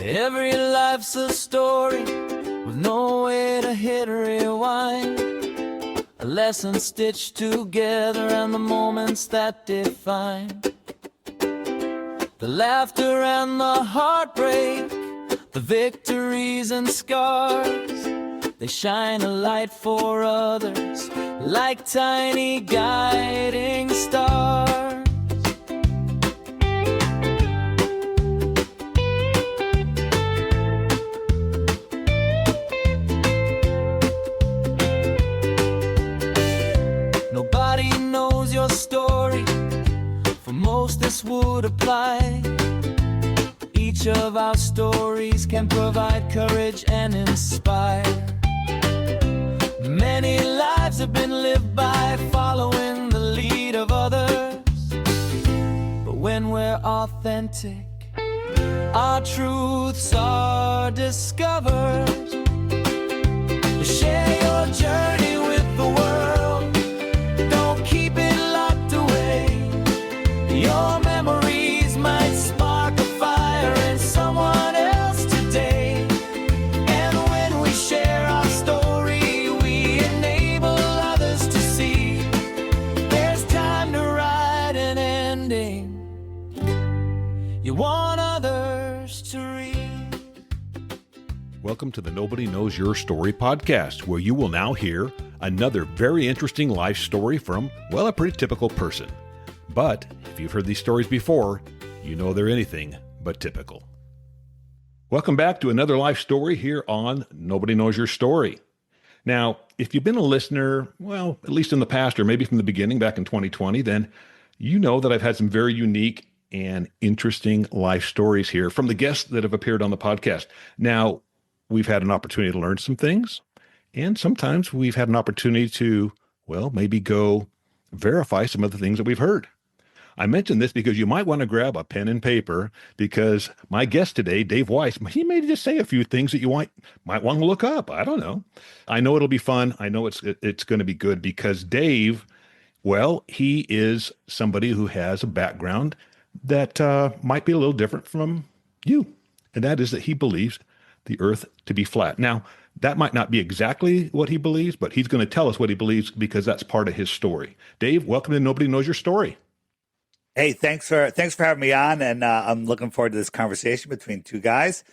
Every life's a story with no way to hit rewind. A lesson stitched together and the moments that define. The laughter and the heartbreak, the victories and scars. They shine a light for others like tiny guiding stars. Nobody knows your story. For most this would apply. Each of our stories can provide courage and inspire. Many lives have been lived by following the lead of others. But when we're authentic, our truths are discovered. Share your journey with the world. Don't keep it locked away. Your memories might spark a fire in someone else today. And when we share our story, we enable others to see there's time to write an ending you want others to read. Welcome to the Nobody Knows Your Story podcast, where you will now hear another very interesting life story from, well, a pretty typical person. But if you've heard these stories before, you know they're anything but typical. Welcome back to another life story here on Nobody Knows Your Story. Now, if you've been a listener, well, at least in the past or maybe from the beginning back in 2020, then you know that I've had some very unique and interesting life stories here from the guests that have appeared on the podcast. Now, we've had an opportunity to learn some things, and sometimes we've had an opportunity to, well, maybe go verify some of the things that we've heard. I mention this because you might want to grab a pen and paper, because my guest today, Dave Weiss, he may just say a few things that you might want to look up. I don't know. I know it'll be fun. I know it's going to be good because Dave, well, he is somebody who has a background that might be a little different from you, and that is that he believes the earth to be flat. Now, that might not be exactly what he believes, but he's going to tell us what he believes because that's part of his story. Dave, welcome to Nobody Knows Your Story. Hey, thanks for having me on, and I'm looking forward to this conversation between two guys.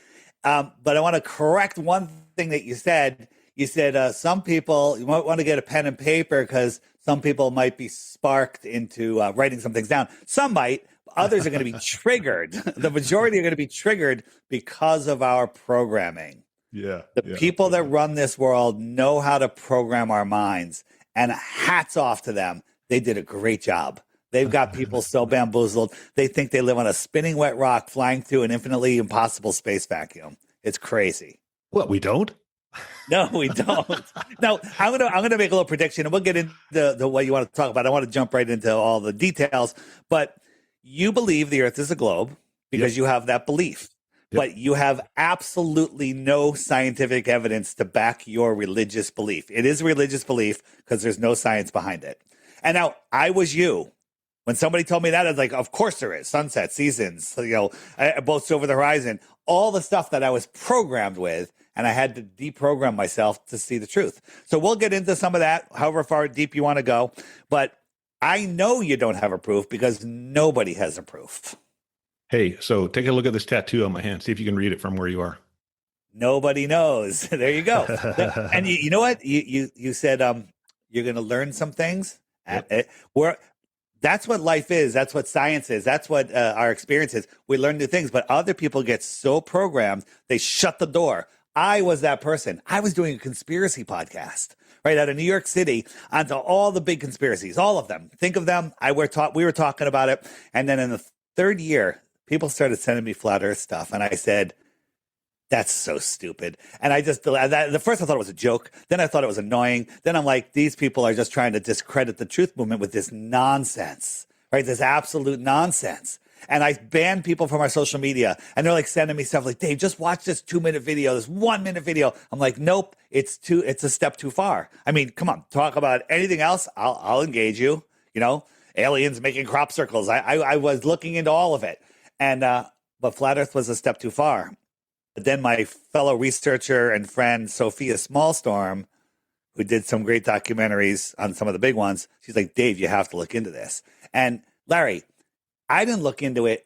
But I want to correct one thing that you said. You said some people, you might want to get a pen and paper because some people might be sparked into writing some things down. Some might. Others are going to be triggered. The majority are going to be triggered because of our programming. The People that run this world know how to program our minds, and hats off to them. They did a great job. They've got people so bamboozled. They think they live on a spinning wet rock flying through an infinitely impossible space vacuum. It's crazy. What, we don't? No, we don't. No, I'm gonna make a little prediction, and we'll get into what you want to talk about. I want to jump right into all the details, but you believe the earth is a globe because you have that belief, but you have absolutely no scientific evidence to back your religious belief. It is a religious belief because there's no science behind it. And now I was you. When somebody told me that, I was like, of course there is. Sunset, seasons, boats over the horizon, all the stuff that I was programmed with, and I had to deprogram myself to see the truth. So we'll get into some of that, however far deep you want to go. But I know you don't have a proof because nobody has a proof. Hey, so take a look at this tattoo on my hand. See if you can read it from where you are. Nobody knows. There you go. And you know what? You said you're going to learn some things. That's what life is. That's what science is. That's what our experience is. We learn new things, but other people get so programmed, they shut the door. I was that person. I was doing a conspiracy podcast right out of New York City onto all the big conspiracies, all of them. Think of them. We were talking about it. And then in the third year, people started sending me flat earth stuff. And I said, that's so stupid. And the first I thought it was a joke. Then I thought it was annoying. Then I'm like, these people are just trying to discredit the truth movement with this nonsense, right? This absolute nonsense. And I banned people from our social media, and they're like sending me stuff like, Dave, just watch this 2-minute video, this 1-minute video. I'm like, nope, it's a step too far. I mean, come on, talk about anything else. I'll engage you, aliens making crop circles. I was looking into all of it. And, but flat earth was a step too far. then my fellow researcher and friend, Sophia Smallstorm, who did some great documentaries on some of the big ones, she's like, Dave, you have to look into this. And Larry, I didn't look into it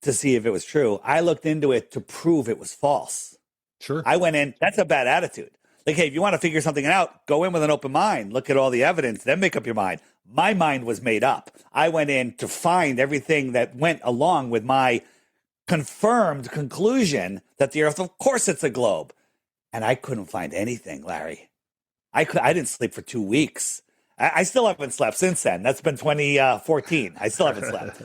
to see if it was true. I looked into it to prove it was false. Sure. I went in, that's a bad attitude. Like, hey, if you want to figure something out, go in with an open mind, look at all the evidence, then make up your mind. My mind was made up. I went in to find everything that went along with my confirmed conclusion that the earth, of course it's a globe. And I couldn't find anything, Larry. I didn't sleep for 2 weeks. I still haven't slept since then. That's been 2014. I still haven't slept.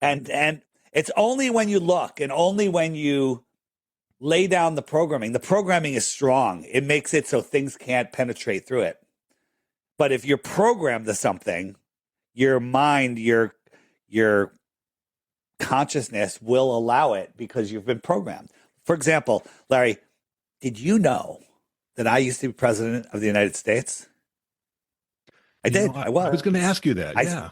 And it's only when you look and only when you lay down the programming. The programming is strong. It makes it so things can't penetrate through it. But if you're programmed to something, your mind, your consciousness will allow it because you've been programmed. For example, Larry, did you know that I used to be president of the United States? I did. I was. I was going to ask you that. Yeah.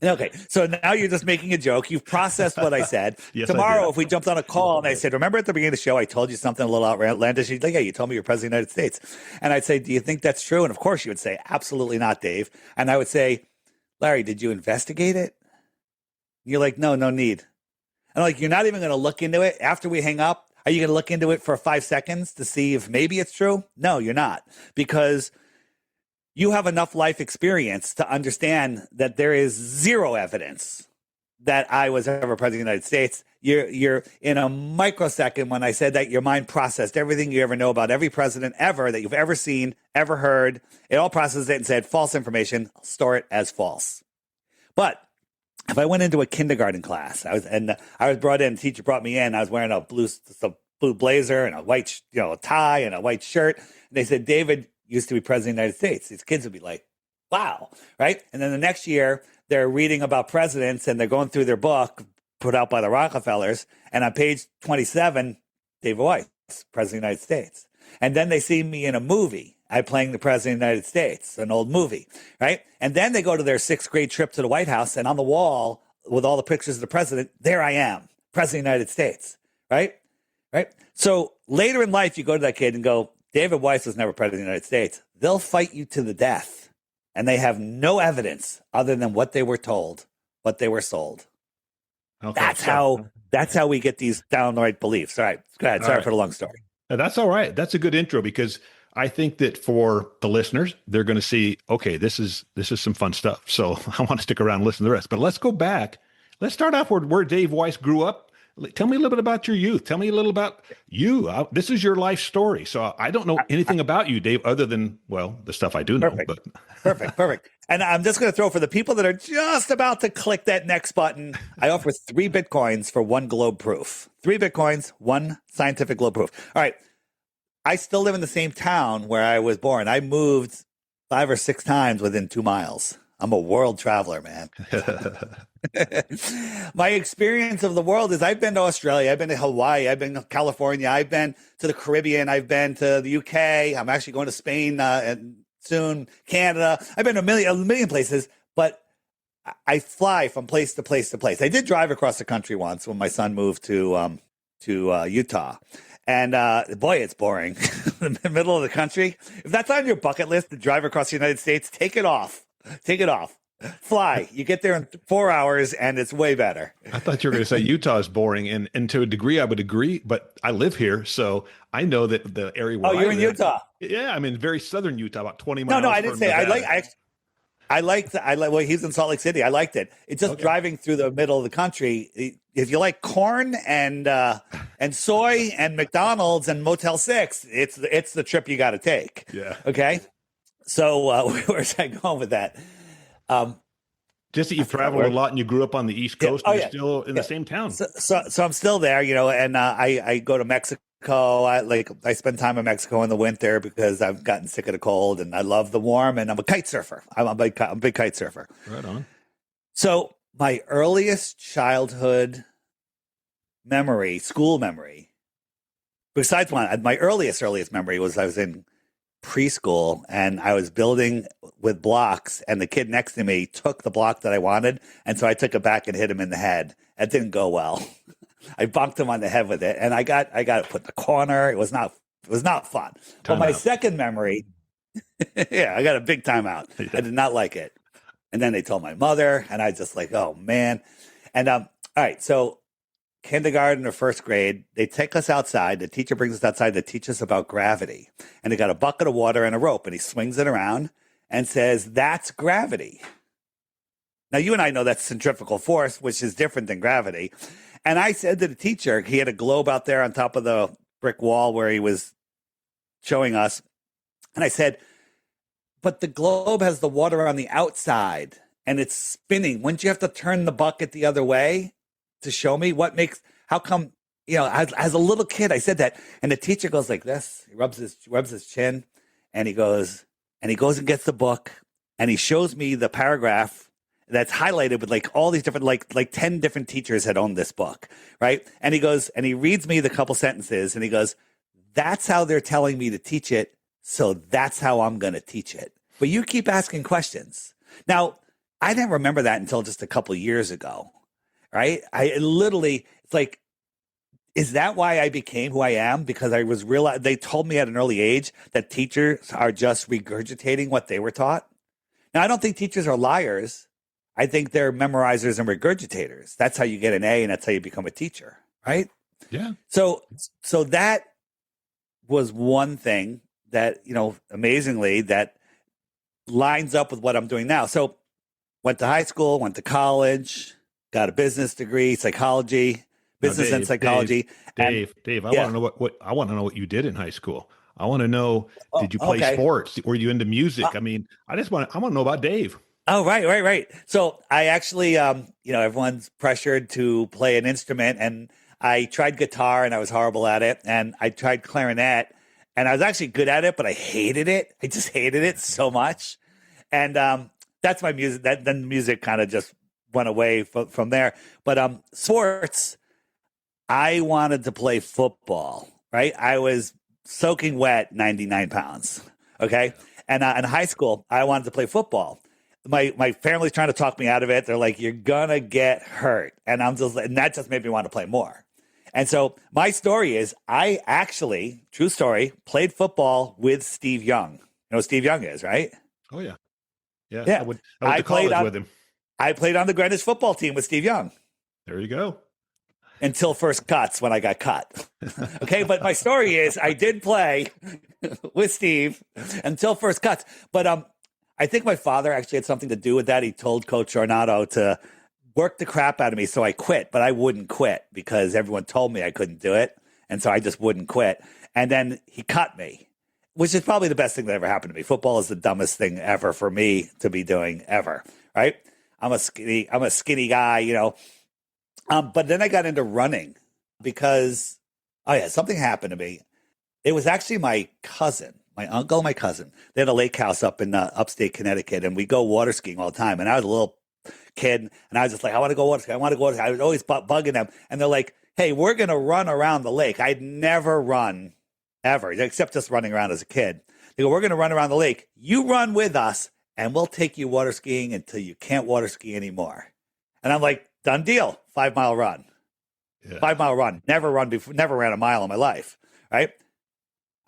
Okay, so now you're just making a joke. You've processed what I said. Yes, Tomorrow, if we jumped on a call and I said, remember at the beginning of the show, I told you something a little outlandish? You'd like, yeah, you told me you're president of the United States. And I'd say, do you think that's true? And of course you would say, absolutely not, Dave. And I would say, Larry, did you investigate it? And you're like, no need. And I'm like, you're not even going to look into it after we hang up? Are you going to look into it for 5 seconds to see if maybe it's true? No, you're not. Because you have enough life experience to understand that there is zero evidence that I was ever president of the United States. You're in a microsecond when I said that your mind processed everything you ever know about every president ever that you've ever seen, ever heard. It all processed it and said false information. I'll store it as false. But if I went into a kindergarten class, I was brought in, the teacher brought me in, I was wearing a blue blazer and a white tie and a white shirt. And they said, David used to be president of the United States. These kids would be like, wow, right? And then the next year, they're reading about presidents and they're going through their book put out by the Rockefellers. And on page 27, David Weiss, president of the United States. And then they see me in a movie. I'm playing the president of the United States, an old movie, right? And then they go to their 6th grade trip to the White House, and on the wall with all the pictures of the president, there I am, president of the United States, right? Right? So later in life, you go to that kid and go, David Weiss was never president of the United States. They'll fight you to the death, and they have no evidence other than what they were told, what they were sold. Okay, that's how we get these downright beliefs. All right, go ahead. Sorry for the long story. That's all right. That's a good intro because I think that for the listeners, they're going to see, okay, this is some fun stuff. So I want to stick around and listen to the rest. But let's go back. Let's start off where Dave Weiss grew up. Tell me a little bit about your youth. Tell me a little about you. This is your life story. So I don't know anything about you, Dave, other than, well, the stuff I do know. Perfect. Perfect. And I'm just going to throw for the people that are just about to click that next button, I offer 3 Bitcoins for 1 globe proof. 3 Bitcoins, 1 scientific globe proof. All right. I still live in the same town where I was born. I moved 5 or 6 times within 2 miles. I'm a world traveler, man. My experience of the world is I've been to Australia, I've been to Hawaii, I've been to California, I've been to the Caribbean, I've been to the UK. I'm actually going to Spain and soon, Canada. I've been to a million places, but I fly from place to place to place. I did drive across the country once when my son moved to Utah. And boy, it's boring. In the middle of the country. If that's on your bucket list to drive across the United States, take it off. Take it off. Fly. You get there in 4 hours and it's way better. I thought you were going to say Utah is boring. And to a degree, I would agree. But I live here. So I know that the area where you're in Utah. Yeah. I'm in very southern Utah, about 20 miles. No, I didn't say. I like. Well, he's in Salt Lake City. I liked it. It's just driving through the middle of the country. If you like corn and soy and McDonald's and Motel 6, it's the trip you got to take. Yeah. Okay. So where's I going with that? Just that you've traveled a lot and you grew up on the East Coast. And you're still in the same town. So I'm still there, and I go to Mexico. I spend time in Mexico in the winter because I've gotten sick of the cold and I love the warm, and I'm a kite surfer. I'm a big kite surfer. Right on. So my earliest childhood memory, school memory, besides my earliest memory was I was in preschool and I was building with blocks, and the kid next to me took the block that I wanted, and so I took it back and hit him in the head. That didn't go well. I bonked him on the head with it, and I got it put in the corner. It was not fun. But my second memory, yeah, I got a big timeout. Yeah. I did not like it. And then they told my mother, and I just like, oh man. And all right, so kindergarten or first grade, they take us outside. The teacher brings us outside to teach us about gravity. And they got a bucket of water and a rope, and he swings it around and says, "That's gravity." Now, you and I know that's centrifugal force, which is different than gravity. And I said to the teacher, he had a globe out there on top of the brick wall where he was showing us. And I said, but the globe has the water on the outside and it's spinning. Wouldn't you have to turn the bucket the other way to show me how come, as a little kid, I said that. And the teacher goes like this, he rubs his chin and he goes and gets the book and he shows me the paragraph that's highlighted with like all these different, like 10 different teachers had owned this book. Right. And he goes, and he reads me the couple sentences and he goes, "That's how they're telling me to teach it. So that's how I'm going to teach it. But you keep asking questions." Now, I didn't remember that until just a couple years ago, right? It's like, is that why I became who I am? Because they told me at an early age that teachers are just regurgitating what they were taught. Now, I don't think teachers are liars. I think they're memorizers and regurgitators. That's how you get an A and that's how you become a teacher, right? Yeah. So that was one thing that, amazingly, that lines up with what I'm doing now. So went to high school, went to college, got a business degree, psychology, business and psychology. Dave, I want to know I want to know what you did in high school. I want to know, did you play sports? Were you into music? I want to know about Dave. Oh, right. So I actually, everyone's pressured to play an instrument, and I tried guitar and I was horrible at it. And I tried clarinet and I was actually good at it, but I hated it. I just hated it so much. And that's my music. Then music kind of just went away from there. But sports, I wanted to play football, right? I was soaking wet, 99 pounds. Okay. And in high school, I wanted to play football. My family's trying to talk me out of it. They're like, "You're gonna get hurt," and that just made me want to play more. And so my story is, I actually, true story, played football with Steve Young. You know who Steve Young is, right? Oh yeah. Yeah. I went to college with him. I played on the Greenwich football team with Steve Young. There you go. Until first cuts, when I got cut. Okay, but my story is, I did play with Steve until first cuts. But I think my father actually had something to do with that. He told Coach Ornato to work the crap out of me, so I quit. But I wouldn't quit because everyone told me I couldn't do it. And so I just wouldn't quit. And then he cut me, which is probably the best thing that ever happened to me. Football is the dumbest thing ever for me to be doing ever, right? I'm a skinny guy, But then I got into running because, something happened to me. It was actually my cousin, my uncle, my cousin. They had a lake house up in upstate Connecticut, and we go water skiing all the time. And I was a little kid, and I was just like, I want to go water skiing. I was always bugging them. And they're like, "Hey, we're going to run around the lake." I'd never run ever, except just running around as a kid. They go, "We're going to run around the lake. You run with us, and we'll take you water skiing until you can't water ski anymore." And I'm like, done deal. 5 mile run. Yeah. 5 mile run. Never ran a mile in my life. Right?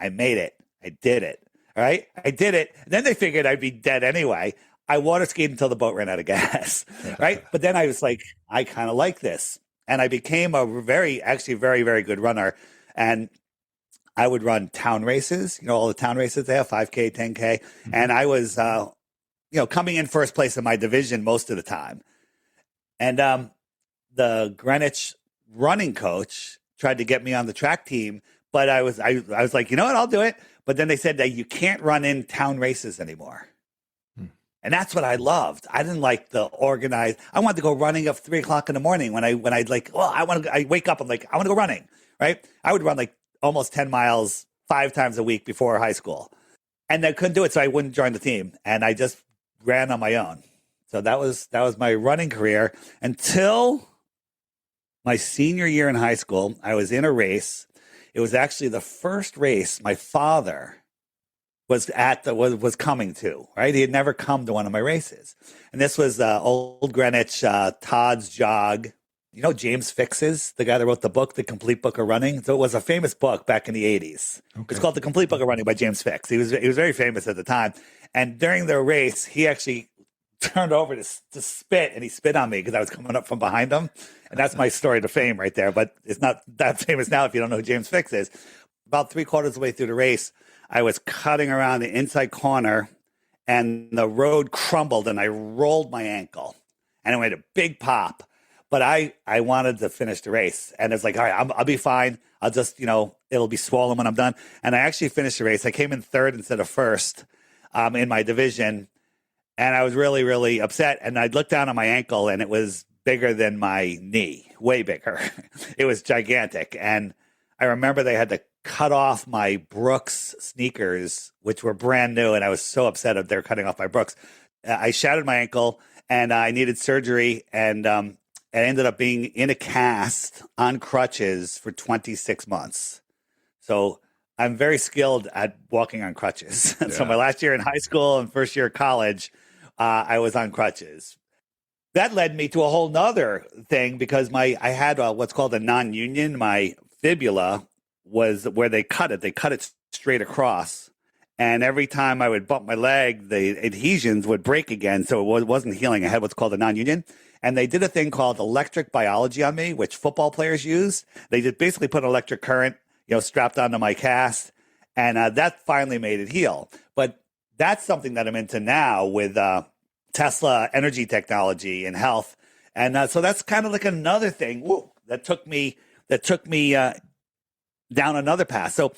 I made it. I did it. All right. I did it. And then they figured I'd be dead anyway. I water skied until the boat ran out of gas. Right. But then I was like, I kind of like this. And I became a very, very good runner. And I would run town races, all the town races they have, 5K, 10K. Mm-hmm. And I was, coming in first place in my division most of the time. And the Greenwich running coach tried to get me on the track team, but I was like, you know what, I'll do it. But then they said that you can't run in town races anymore. And that's what I loved. I didn't like the organized. I wanted to go running at 3:00 in the morning when I'd like, I wake up, I'm like, I want to go running, right? I would run like almost 10 miles 5 times a week before high school. And I couldn't do it, so I wouldn't join the team. And I just ran on my own. So that was my running career until my senior year in high school. I was in a race. It was actually the first race my father was coming to, right? He had never come to one of my races. And this was Old Greenwich, Todd's Jog. you know James Fixes, the guy that wrote the book, The Complete Book of Running. So it was a famous book back in the 80s. Okay. It's called The Complete Book of Running by James Fix. He was very famous at the time. And during the race, he actually turned over to spit, and he spit on me because I was coming up from behind him. And that's my story to fame right there. But it's not that famous now if you don't know who James Fix is. About 3/4 of the way through the race, I was cutting around the inside corner, and the road crumbled, and I rolled my ankle, and it made a big pop. But I wanted to finish the race, and it's like, all right, I'll be fine. I'll just, it'll be swollen when I'm done. And I actually finished the race. I came in third instead of first in my division, and I was really, really upset. And I looked down on my ankle, and it was bigger than my knee, way bigger. It was gigantic. And I remember they had to cut off my Brooks sneakers, which were brand new, and I was so upset that they're cutting off my Brooks. I shattered my ankle, and I needed surgery, and I ended up being in a cast on crutches for 26 months. So I'm very skilled at walking on crutches. Yeah. So my last year in high school and first year of college, I was on crutches. That led me to a whole nother thing because I had what's called a non-union. My fibula was where they cut it. They cut it straight across. And every time I would bump my leg, the adhesions would break again. So it wasn't healing. I had what's called a non-union. And they did a thing called electric biology on me, which football players use. They just basically put electric current, strapped onto my cast. And that finally made it heal. But that's something that I'm into now with Tesla energy technology and health. And so that's kind of like another thing that took me down another path. So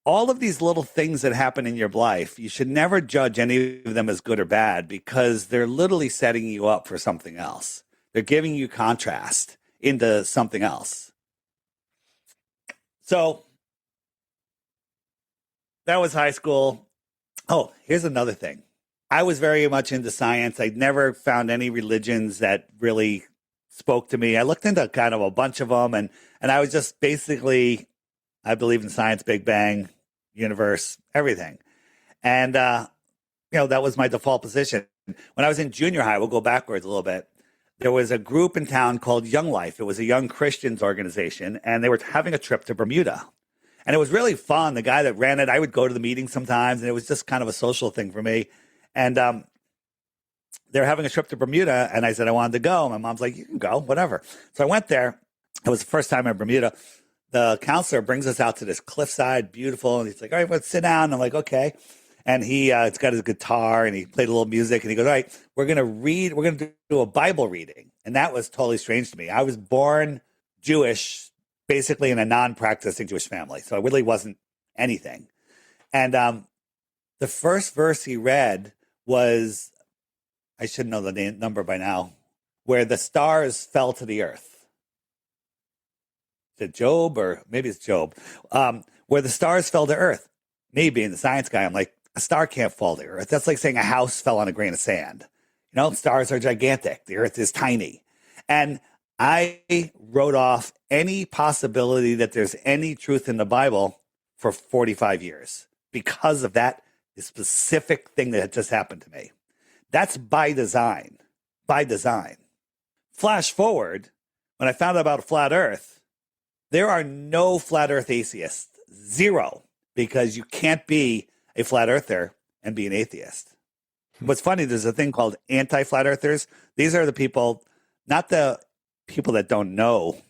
all of these little things that happen in your life, you should never judge any of them as good or bad because they're literally setting you up for something else. They're giving you contrast into something else. So that was high school. Oh, here's another thing. I was very much into science. I never found any religions that really spoke to me. I looked into kind of a bunch of them, and I was just basically, I believe in science, Big Bang, universe, everything. And, that was my default position. When I was in junior high, we'll go backwards a little bit. There was a group in town called Young Life. It was a young Christians organization, and they were having a trip to Bermuda. And it was really fun. The guy that ran it, I would go to the meetings sometimes, and it was just kind of a social thing for me. And they were having a trip to Bermuda, and I said I wanted to go. My mom's like, you can go, whatever. So I went there. It was the first time in Bermuda. The counselor brings us out to this cliffside, beautiful, and he's like, all right, let's sit down. I'm like, okay. And it's got his guitar, and he played a little music, and he goes, all right, we're going to do a Bible reading. And that was totally strange to me. I was born Jewish, basically in a non-practicing Jewish family, so I really wasn't anything. And the first verse he read was, I should know the number by now, where the stars fell to the earth. Is it Job, or maybe it's Job, where the stars fell to earth. Me being the science guy, I'm like, a star can't fall to earth. That's like saying a house fell on a grain of sand. Stars are gigantic. The earth is tiny. And I wrote off any possibility that there's any truth in the Bible for 45 years because of that specific thing that had just happened to me. That's by design. By design. Flash forward, when I found out about flat earth, there are no flat earth atheists. Zero. Because you can't be a flat earther and be an atheist. What's funny, there's a thing called anti-flat earthers. These are the people, not the people that don't know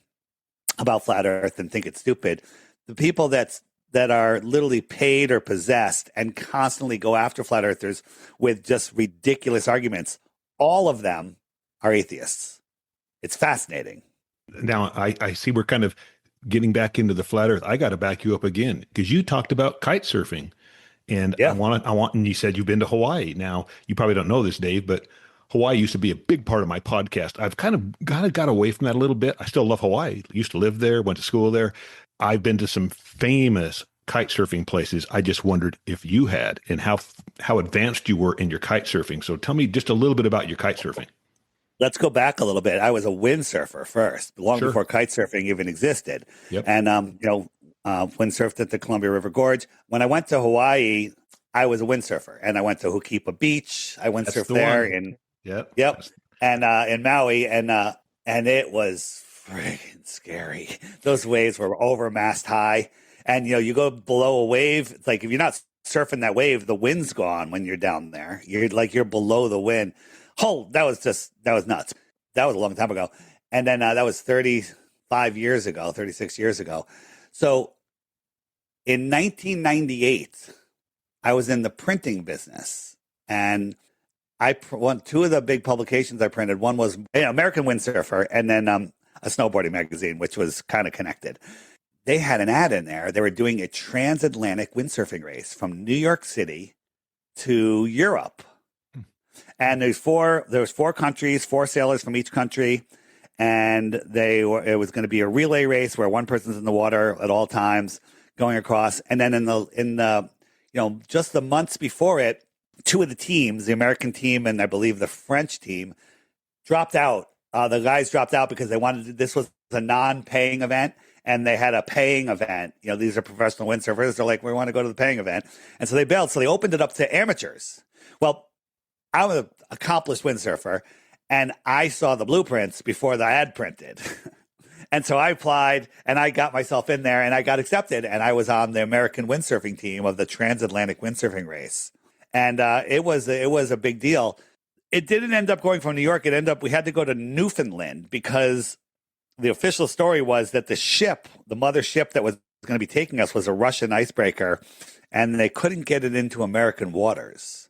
about flat earth and think it's stupid. The people that are literally paid or possessed and constantly go after flat earthers with just ridiculous arguments. All of them are atheists. It's fascinating. Now, I see we're kind of getting back into the flat earth. I got to back you up again because you talked about kite surfing, and yeah. and you said you've been to Hawaii. Now, you probably don't know this, Dave, but Hawaii used to be a big part of my podcast. I've kind of got away from that a little bit. I still love Hawaii. Used to live there, went to school there. I've been to some famous kite surfing places. I just wondered if you had and how advanced you were in your kite surfing. So tell me just a little bit about your kite surfing. Let's go back a little bit. I was a windsurfer first, long before kite surfing even existed. Yep. And, windsurfed at the Columbia River Gorge. When I went to Hawaii, I was a windsurfer, and I went to Hukipa Beach. I windsurfed there. Yep. And in Maui. And and it was friggin' scary. Those waves were over mast high, and you go below a wave. It's like if you're not surfing that wave, the wind's gone when you're down there. You're below the wind. Oh, that was nuts. That was a long time ago, and then that was 35 years ago, 36 years ago. So in 1998, I was in the printing business, and two of the big publications I printed. One was American Windsurfer, and then a snowboarding magazine, which was kind of connected. They had an ad in there. They were doing a transatlantic windsurfing race from New York City to Europe, and there was four countries, four sailors from each country, and it was going to be a relay race where one person's in the water at all times going across, and then in the just the months before it, two of the teams, the American team and I believe the French team, dropped out. The guys dropped out because this was a non-paying event, and they had a paying event. These are professional windsurfers. They're like, we want to go to the paying event. And so they bailed. So they opened it up to amateurs. Well, I'm an accomplished windsurfer, and I saw the blueprints before the ad printed. And so I applied, and I got myself in there, and I got accepted, and I was on the American windsurfing team of the transatlantic windsurfing race. And it was a big deal. It didn't end up going from New York. We had to go to Newfoundland because the official story was that the mother ship that was going to be taking us was a Russian icebreaker, and they couldn't get it into American waters.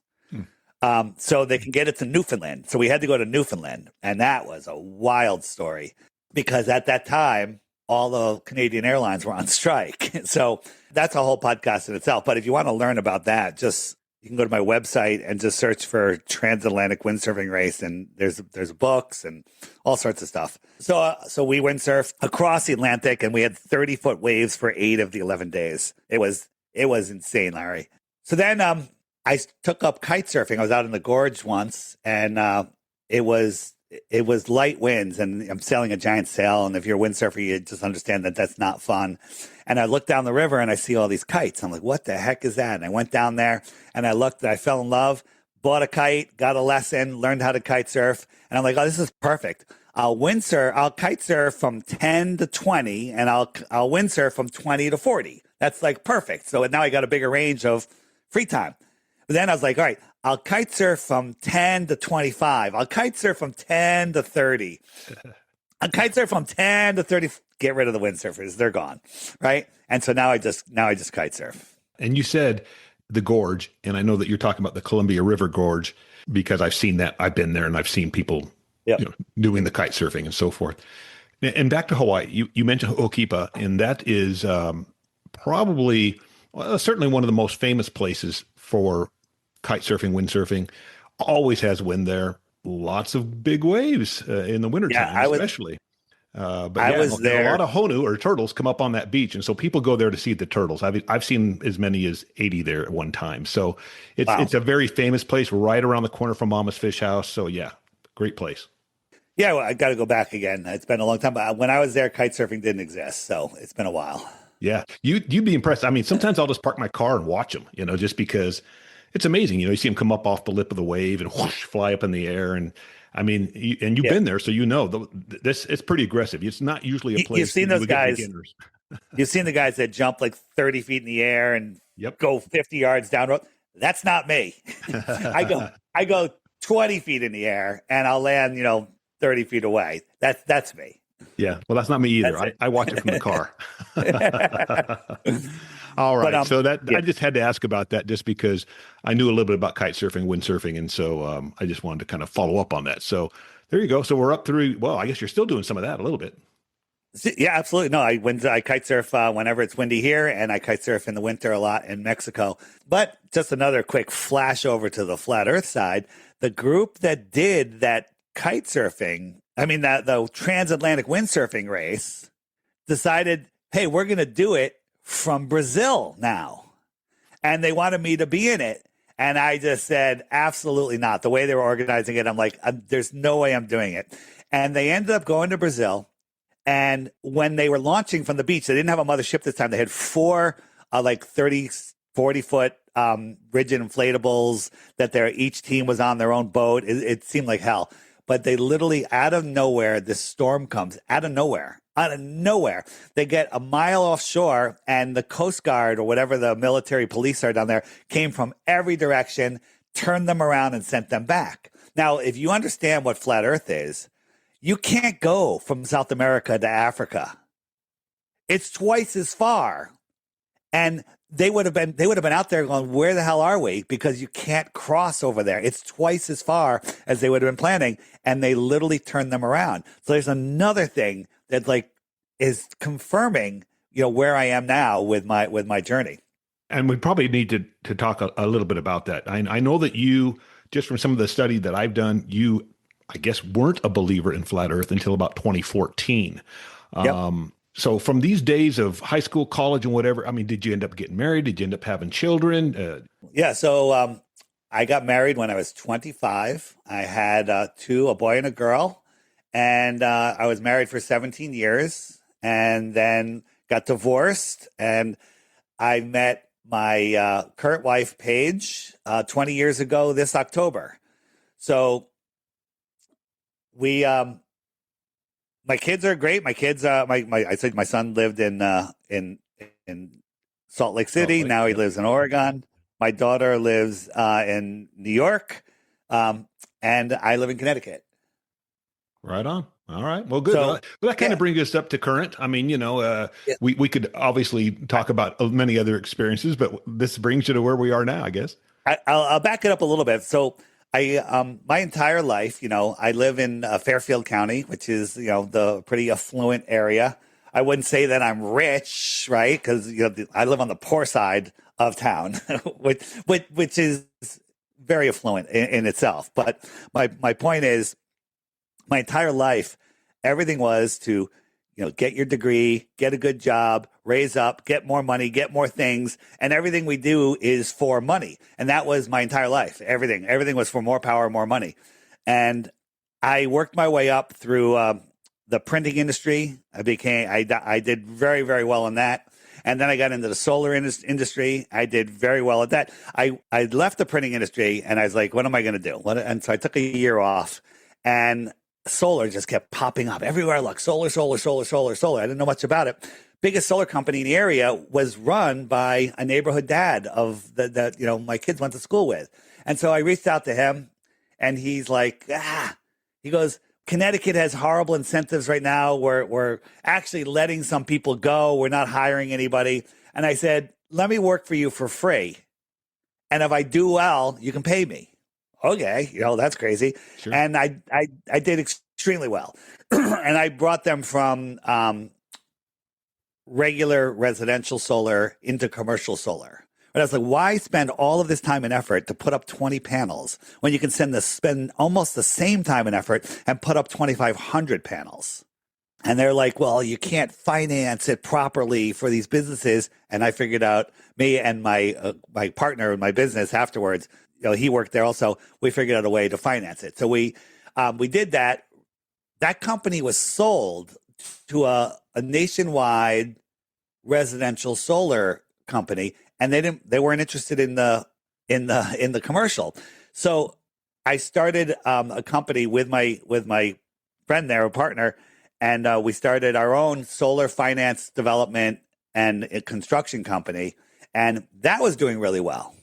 So they can get it to Newfoundland. So we had to go to Newfoundland, and that was a wild story because at that time, all the Canadian airlines were on strike. So that's a whole podcast in itself. But if you want to learn about that, you can go to my website and just search for transatlantic windsurfing race, and there's books and all sorts of stuff. So we windsurfed across the Atlantic, and we had 30-foot waves for 8 of the 11 days. It was insane, Larry. So then I took up kite surfing. I was out in the gorge once, and it was light winds, and I'm sailing a giant sail. And if you're a windsurfer, you just understand that that's not fun. And I look down the river and I see all these kites. I'm like, what the heck is that? And I went down there and I looked and I fell in love, bought a kite, got a lesson, learned how to kite surf. And I'm like, oh, this is perfect. I'll kite surf from 10 to 20, and I'll windsurf from 20 to 40. That's like perfect. So now I got a bigger range of free time. But then I was like, all right, I'll kite surf from 10 to 25. I'll kite surf from 10 to 30. I'll kite surf from 10 to 30. Get rid of the windsurfers. They're gone. Right. And so now I just kite surf. And you said the gorge, and I know that you're talking about the Columbia River Gorge because I've seen that. I've been there and I've seen people doing the kite surfing and so forth. And back to Hawaii, you mentioned Ho'okipa, and that is probably certainly one of the most famous places for kite surfing, windsurfing. Always has wind there. Lots of big waves in the wintertime, especially. But I was there. A lot of honu or turtles come up on that beach, and so people go there to see the turtles. I've seen as many as 80 there at one time. So it's a very famous place right around the corner from Mama's Fish House. So yeah, great place. Yeah, well, I got to go back again. It's been a long time, but when I was there, kite surfing didn't exist, so it's been a while. Yeah, you'd be impressed. I mean, sometimes I'll just park my car and watch them, just because it's amazing. You see them come up off the lip of the wave and whoosh, fly up in the air. And I mean, you've been there, so it's pretty aggressive. It's not usually a place. You've seen those guys. You've seen the guys that jump like 30 feet in the air and go 50 yards down road. That's not me. I go 20 feet in the air and I'll land, 30 feet away. That's me. Yeah. Well, that's not me either. I watch it from the car. All right. I just had to ask about that just because I knew a little bit about kite surfing, windsurfing. And so I just wanted to kind of follow up on that. So there you go. So we're up through, well, I guess you're still doing some of that a little bit. Yeah, absolutely. No, I kite surf whenever it's windy here, and I kite surf in the winter a lot in Mexico. But just another quick flash over to the flat earth side. The group that did that kite surfing, the transatlantic windsurfing race, decided, hey, we're going to do it from Brazil now. And they wanted me to be in it. And I just said, absolutely not. The way they were organizing it, I'm like, there's no way I'm doing it. And they ended up going to Brazil. And when they were launching from the beach, they didn't have a mother ship this time. They had 4 30, 40-foot rigid inflatables that each team was on their own boat. It seemed like hell. but they literally out of nowhere, this storm comes out of nowhere. Out of nowhere, they get a mile offshore, and the Coast Guard or whatever the military police are down there came from every direction, turned them around, and sent them back. Now, if you understand what flat Earth is, you can't go from South America to Africa. It's twice as far, and they would have been out there going, where the hell are we? Because you can't cross over there. It's twice as far as they would have been planning, and they literally turned them around. So there's another thing that is confirming, where I am now with my journey. And we probably need to talk a little bit about that. I know that you, just from some of the study that I've done, you, I guess, weren't a believer in flat Earth until about 2014. Yep. So from these days of high school, college, and whatever, I mean, did you end up getting married? Did you end up having children? Yeah. So I got married when I was 25. I had a boy and a girl, and I was married for 17 years, and then got divorced, and I met my current wife, Paige, 20 years ago this October. So we, my kids are great. My kids, I said my son lived in Salt Lake City. Now he lives in Oregon. My daughter lives in New York, and I live in Connecticut. Right on. All right. Well, good. So, Well, that kind of brings us up to current. I mean, we could obviously talk about many other experiences, but this brings you to where we are now, I guess. I'll back it up a little bit. So my entire life, I live in Fairfield County, which is, the pretty affluent area. I wouldn't say that I'm rich, right? Because, I live on the poor side of town, which is very affluent in itself. But my point is, my entire life, everything was to, get your degree, get a good job, raise up, get more money, get more things. And everything we do is for money. And that was my entire life. Everything was for more power, more money. And I worked my way up through the printing industry. I did very, very well in that. And then I got into the solar industry. I did very well at that. I left the printing industry, and I was like, what am I going to do? And so I took a year off, and solar just kept popping up everywhere I looked. Solar. I didn't know much about it. Biggest solar company in the area was run by a neighborhood dad of that my kids went to school with. And so I reached out to him, and he's like, he goes, Connecticut has horrible incentives right now. We're actually letting some people go. We're not hiring anybody. And I said, let me work for you for free. And if I do well, you can pay me. Okay, that's crazy. Sure. And I did extremely well. And I brought them from regular residential solar into commercial solar. But I was like, why spend all of this time and effort to put up 20 panels when you can spend almost the same time and effort and put up 2,500 panels? And they're like, well, you can't finance it properly for these businesses. And I figured out, me and my partner in my business afterwards, he worked there also. We figured out a way to finance it. So we did that. That company was sold to a nationwide residential solar company, and they weren't interested in the commercial. So I started a company with my friend there, a partner, and we started our own solar finance development and construction company, and that was doing really well.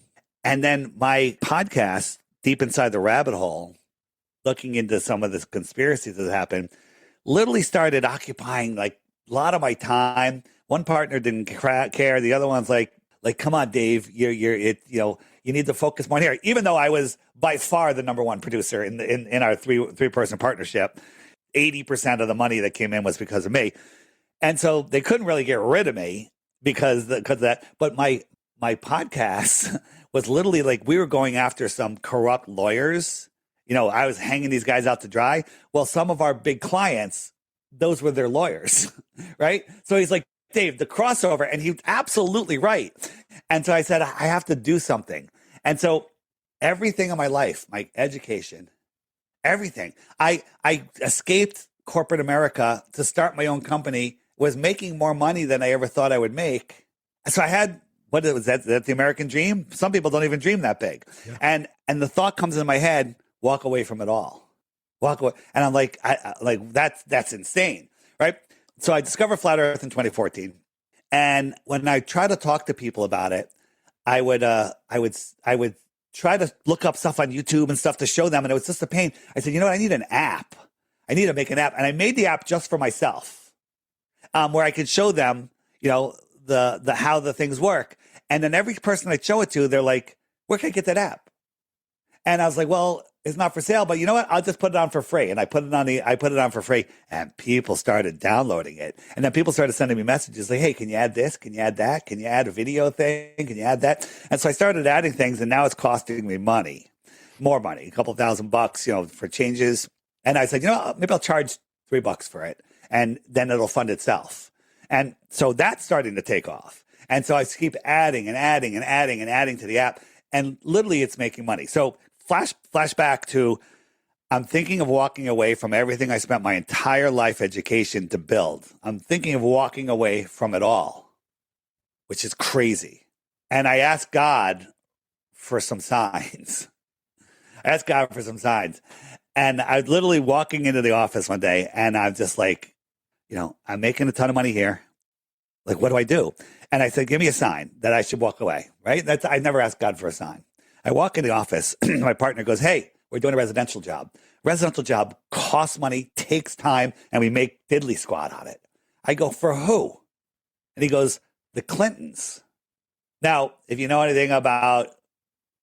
And then my podcast, Deep Inside the Rabbit Hole, looking into some of the conspiracies that happened, literally started occupying a lot of my time. One partner didn't care. The other one's like, come on, Dave, you need to focus more here. Even though I was by far the number one producer in our three-person partnership, 80% of the money that came in was because of me. And so they couldn't really get rid of me because of that. But my podcast was literally we were going after some corrupt lawyers. I was hanging these guys out to dry. Well, some of our big clients, those were their lawyers, right? So he's like, Dave, the crossover, and he's absolutely right. And so I said, I have to do something. And so everything in my life, my education, everything, I escaped corporate America to start my own company, was making more money than I ever thought I would make. So I had, what was that the American dream? Some people don't even dream that big. Yeah. And the thought comes in my head, walk away from it all. walk away. And I'm like, like that's insane, right? So I discovered flat Earth in 2014, and when I try to talk to people about it, I would try to look up stuff on YouTube and stuff to show them, and it was just a pain. I said, you know what? I need an app. I need to make an app, and I made the app just for myself, where I could show them, you know, the how the things work. And then every person I show it to, they're like, where can I get that app? And I was like, well, it's not for sale, but you know what? I'll just put it on for free. And I put it on for free, and people started downloading it. And then people started sending me messages like, hey, can you add this? Can you add that? Can you add a video thing? Can you add that? And so I started adding things, and now it's costing me money, more money, a couple $1,000, you know, for changes. And I said, you know, maybe I'll charge $3 for it, and then it'll fund itself. And so that's starting to take off. And so I keep adding and adding and adding and adding to the app, and literally it's making money. So flashback to, I'm thinking of walking away from everything I spent my entire life education to build. I'm thinking of walking away from it all, which is crazy. And I asked God for some signs. And I was literally walking into the office one day, and I'm just like, you know, I'm making a ton of money here. Like, what do I do? And I said, give me a sign that I should walk away, right? I never asked God for a sign. I walk in the office, my partner goes, hey, we're doing a residential job. Residential job costs money, takes time, and we make diddly squat on it. I go, for who? And he goes, the Clintons. Now, if you know anything about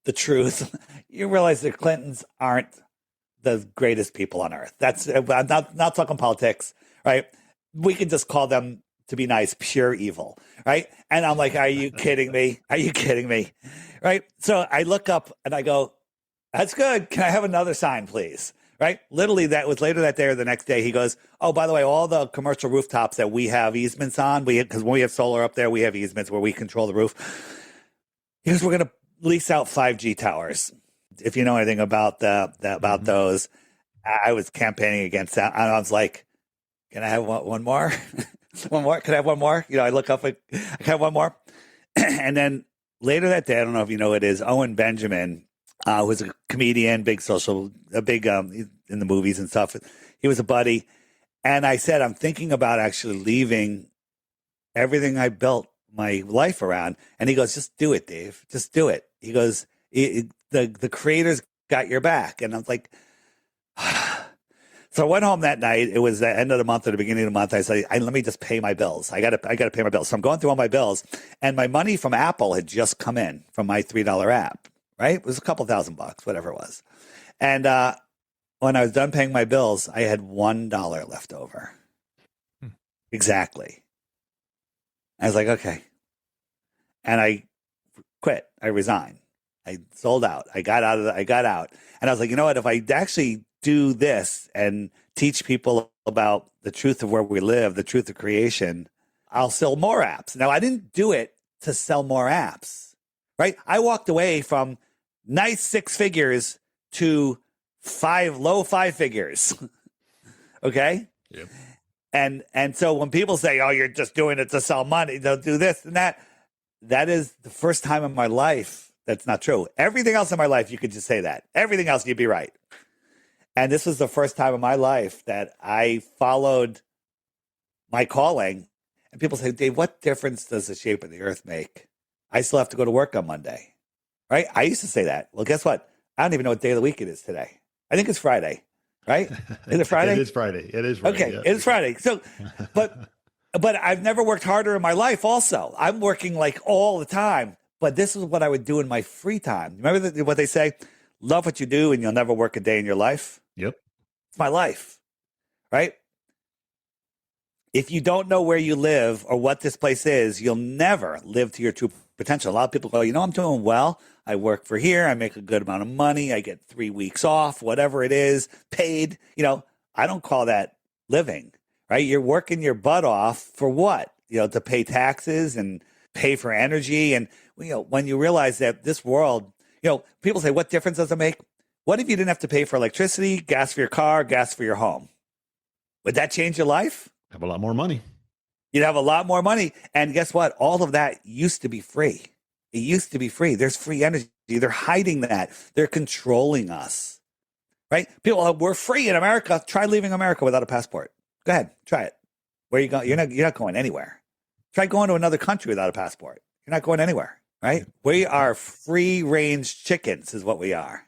the truth, you realize the Clintons aren't the greatest people on earth. I'm not talking politics, right? We can just call them, to be nice, pure evil, right? And I'm like, are you kidding me? Are you kidding me? Right? So I look up and I go, that's good. Can I have another sign, please? Right? Literally, that was later that day or the next day. He goes, oh, by the way, all the commercial rooftops that we have easements on, because when we have solar up there, we have easements where we control the roof. He goes, we're going to lease out 5G towers. If you know anything about about those, I was campaigning against that. And I was like, can I have one more? One more? Can I have one more? You know, I look up, I can have one more. And then later that day, I don't know if you know who it is, Owen Benjamin, who was a comedian, in the movies and stuff. He was a buddy. And I said, I'm thinking about actually leaving everything I built my life around. And he goes, just do it, Dave. Just do it. He goes, the creator's got your back. And I was like, so I went home that night. It was the end of the month or the beginning of the month. I said, let me just pay my bills. I got to pay my bills. So I'm going through all my bills, and my money from Apple had just come in from my $3 app, right? It was a couple $1,000, whatever it was. And when I was done paying my bills, I had $1 left over. Exactly. I was like, okay. And I quit. I resigned. I sold out. I got out. And I was like, you know what? If I actually do this and teach people about the truth of where we live, the truth of creation, I'll sell more apps. Now, I didn't do it to sell more apps, right? I walked away from nice 6 figures to low 5 figures. Okay. Yep. And so when people say, oh, you're just doing it to sell money, they'll do this and that. That is the first time in my life that's not true. Everything else in my life, you could just say that. Everything else, you'd be right. And this was the first time in my life that I followed my calling. And people say, Dave, what difference does the shape of the earth make? I still have to go to work on Monday, right? I used to say that. Well, guess what? I don't even know what day of the week it is today. I think it's Friday, right? Is it Friday? It is Friday. Okay, yeah. It is Friday. So, but I've never worked harder in my life also. I'm working like all the time. But this is what I would do in my free time. Remember what they say? Love what you do and you'll never work a day in your life. Yep. It's my life, right? If you don't know where you live or what this place is, you'll never live to your true potential. A lot of people go, I'm doing well. I work for here. I make a good amount of money. I get 3 weeks off, whatever it is, paid. I don't call that living, right? You're working your butt off for what? To pay taxes and pay for energy. And, when you realize that this world, people say, what difference does it make? What if you didn't have to pay for electricity, gas for your car, gas for your home? Would that change your life? Have a lot more money. You'd have a lot more money. And guess what? All of that used to be free. It used to be free. There's free energy. They're hiding that. They're controlling us, right? People, we're free in America. Try leaving America without a passport. Go ahead, try it. Where are you going? You're not going anywhere. Try going to another country without a passport. You're not going anywhere, right? We are free-range chickens is what we are.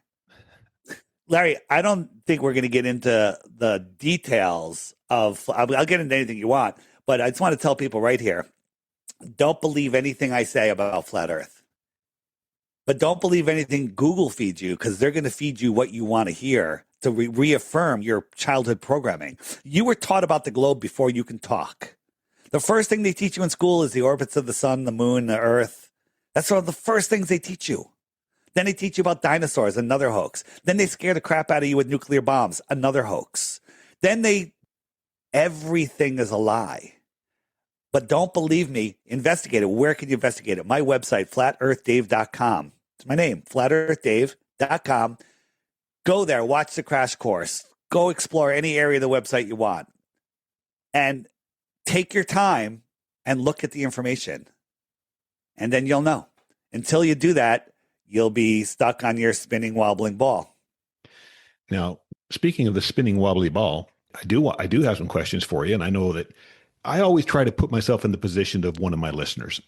Larry, I don't think we're going to get into the details of, I'll get into anything you want, but I just want to tell people right here, don't believe anything I say about flat Earth. But don't believe anything Google feeds you, because they're going to feed you what you want to hear to reaffirm your childhood programming. You were taught about the globe before you can talk. The first thing they teach you in school is the orbits of the sun, the moon, the earth. That's one of the first things they teach you. Then they teach you about dinosaurs, another hoax. Then they scare the crap out of you with nuclear bombs, another hoax. Everything is a lie. But don't believe me, investigate it. Where can you investigate it? My website, flatearthdave.com. It's my name, flatearthdave.com. Go there, watch the crash course. Go explore any area of the website you want. And take your time and look at the information. And then you'll know. Until you do that, you'll be stuck on your spinning, wobbling ball. Now, speaking of the spinning, wobbly ball, I do have some questions for you. And I know that I always try to put myself in the position of one of my listeners.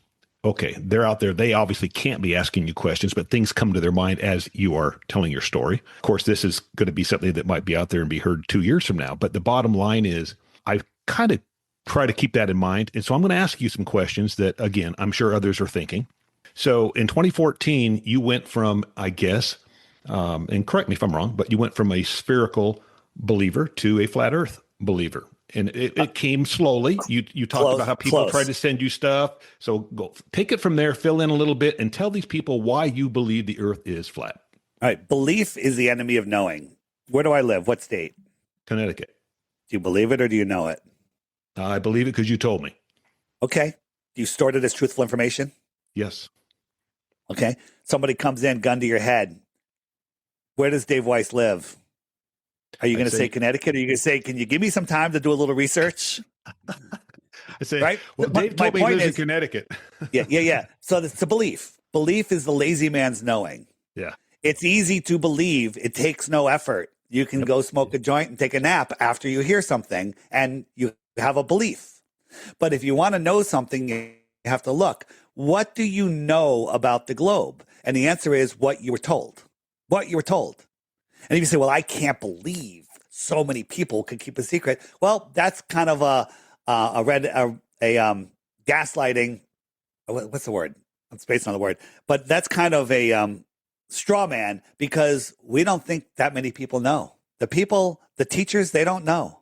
Okay, they're out there. They obviously can't be asking you questions, but things come to their mind as you are telling your story. Of course, this is going to be something that might be out there and be heard 2 years from now. But the bottom line is I kind of try to keep that in mind. And so I'm going to ask you some questions that, again, I'm sure others are thinking. So in 2014, you went from, I guess, and correct me if I'm wrong, but you went from a spherical believer to a flat Earth believer. And it came slowly. You talked about how people try to send you stuff. So go take it from there, fill in a little bit, and tell these people why you believe the Earth is flat. All right. Belief is the enemy of knowing. Where do I live? What state? Connecticut. Do you believe it or do you know it? I believe it because you told me. Okay. Do you store it as truthful information? Yes. Okay. Somebody comes in, gun to your head. Where does Dave Weiss live? Are you going to say Connecticut? Or are you going to say, can you give me some time to do a little research? I say, right? Well, Dave told me he lives in Connecticut. Yeah. So it's a belief. Belief is the lazy man's knowing. Yeah. It's easy to believe. It takes no effort. You can go smoke a joint and take a nap after you hear something, and you have a belief. But if you want to know something, you have to look. What do you know about the globe? And the answer is what you were told. What you were told. And if you say, well, I can't believe so many people could keep a secret. Well, that's kind of a gaslighting. What's the word? I'm spacing on the word. But that's kind of a straw man, because we don't think that many people know. The teachers, they don't know.